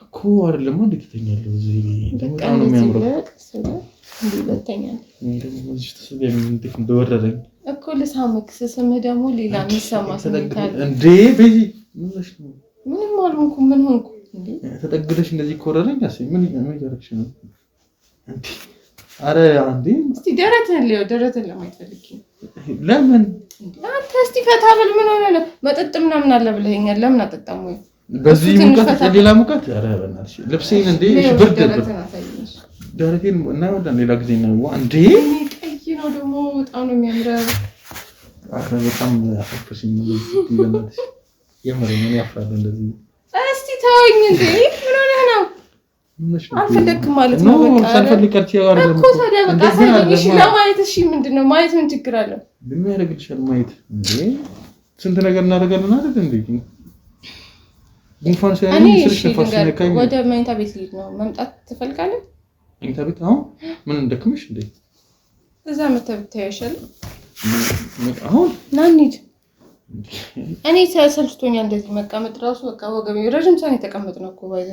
እኮ አይደለም እንዴ ትተኛለህ? እዚህ በጣም ነው የሚያምረው ይበተኛል እንደዚህ ተሰበኝ እንደወረረኝ እኮ ልሳምክ ስስምህ ደግሞ ሌላ የሚሰማ ስሜት አለ እንዴ ቤዚ ምንም አልሆንኩም። ምን ሆንኩ እንዴ? ተጠግደሽ እንደዚህ ኮረረኝ አሰኝ ምን ያደርግሽ ነው እንዴ? አረ አንዴ እስቲ ደረትን ለማየት ፈልጌ ለምን አንተ እስቲ ፈታ በል። ምን ሆነ ነው? መጠጥ ምናምን አለ ብለኸኛል። ለምን አጠጣም ወይ በዚህ ሙቀት ሌላ ሙቀት? አረ በእናትሽ ልብሴን እንዴ ብርድ ደረቴን እና ወደ ሌላ ጊዜ ነው እንዴ? ቀይ ነው ደግሞ በጣም ነው የሚያምረው። አረ በጣም አፈሽኝ እንደዚህ የምሬን ነው ያፍራል እንደዚህ። እስቲ ተወኝ እንዴ ምን ሆነ ነው? አልፈለክም ማለት ነው? በቃ ሳልፈልግ ቀርቼ አይደለም እኮ ታዲያ በቃ ሳይሽ ለማየት እሺ ምንድነው ማየት ምን ችግር አለው? ምን ያደርግልሻል ማየት እንዴ? ስንት ነገር እናደርጋለን አይደል እንዴ? ጉንፋን ሲያለኝ ስልሽ ነፋስ ነካኝ። ወደ መኝታ ቤት ልሂድ ነው። መምጣት ትፈልጋለህ? መኝታ ቤት አሁን ምን እንደክምሽ እንዴ? እዛ መተብታው ይሻል አሁን ና እንሂድ። እኔ ሰልችቶኛል እንደዚህ መቀመጥ ራሱ በቃ ወገቤ ረጅም ሰዓት የተቀመጥነው እኮ ባይዘ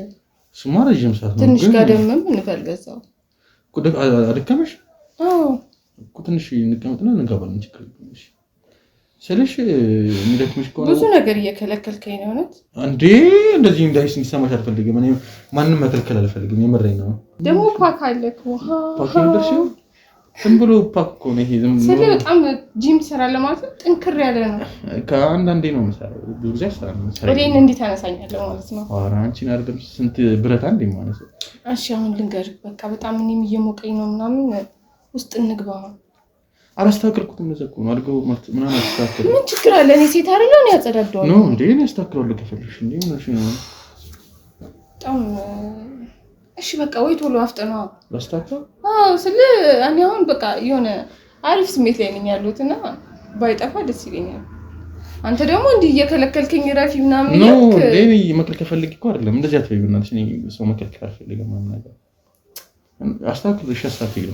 ስማ ረጅም ሰዓት ነው። ትንሽ ጋደምም እንፈልገዛው እኮ አደከመሽ? አዎ እኮ ትንሽ እንቀመጥና እንገባለን። ችግር የለም እሺ ስለሽ የሚደክምሽ ከሆነ ብዙ ነገር እየከለከልከኝ ነው እውነት እንዴ? እንደዚህ እንዲሰማሽ አልፈልግም። እኔ ማንንም መከልከል አልፈልግም። የምሬን ነው። ደግሞ ፓክ አለክ ውሃ ፓክ እንደርሽው ዝም ብሎ ፓክ እኮ ነው ይሄ ዝም ብሎ ስለ በጣም ጂም ትሰራለህ ማለት ነው። ጥንክር ያለ ነው። ከአንዳንዴ ነው የምሰራው ብዙ ጊዜ አሰራለሁ። ወዴን እንዴት አነሳኛለህ ማለት ነው። ኧረ አንቺን አይደለም ስንት ብረት አንዴ ማለት ነው። እሺ አሁን ልንገርህ በቃ በጣም እኔም እየሞቀኝ ነው ምናምን ውስጥ እንግባ። አላስተካከልኩትም እኮ ነው አድርገው ምናምን አስተካከል። ምን ችግር አለ? እኔ ሴት አይደለሁ እኔ ያጸዳደዋለሁ ነው እንዴ? እኔ አስተካክላለሁ ከፈለግሽ እንዴ ነው በጣም እሺ በቃ ወይ ቶሎ አፍጥነው ላስተካክል። ስለ እኔ አሁን በቃ የሆነ አሪፍ ስሜት ላይ ነኝ ያለሁት እና ባይጠፋ ደስ ይለኛል። አንተ ደግሞ እንዲህ እየከለከልከኝ ረፊ ምናምን ነው ለኔ መከልከል ፈልጌ እኮ አይደለም እንደዚህ አትበይ በእናትሽ። እኔ ሰው መከልከል አልፈልግም ምናምን ነገር አስተካክል። እሺ አስተካክል።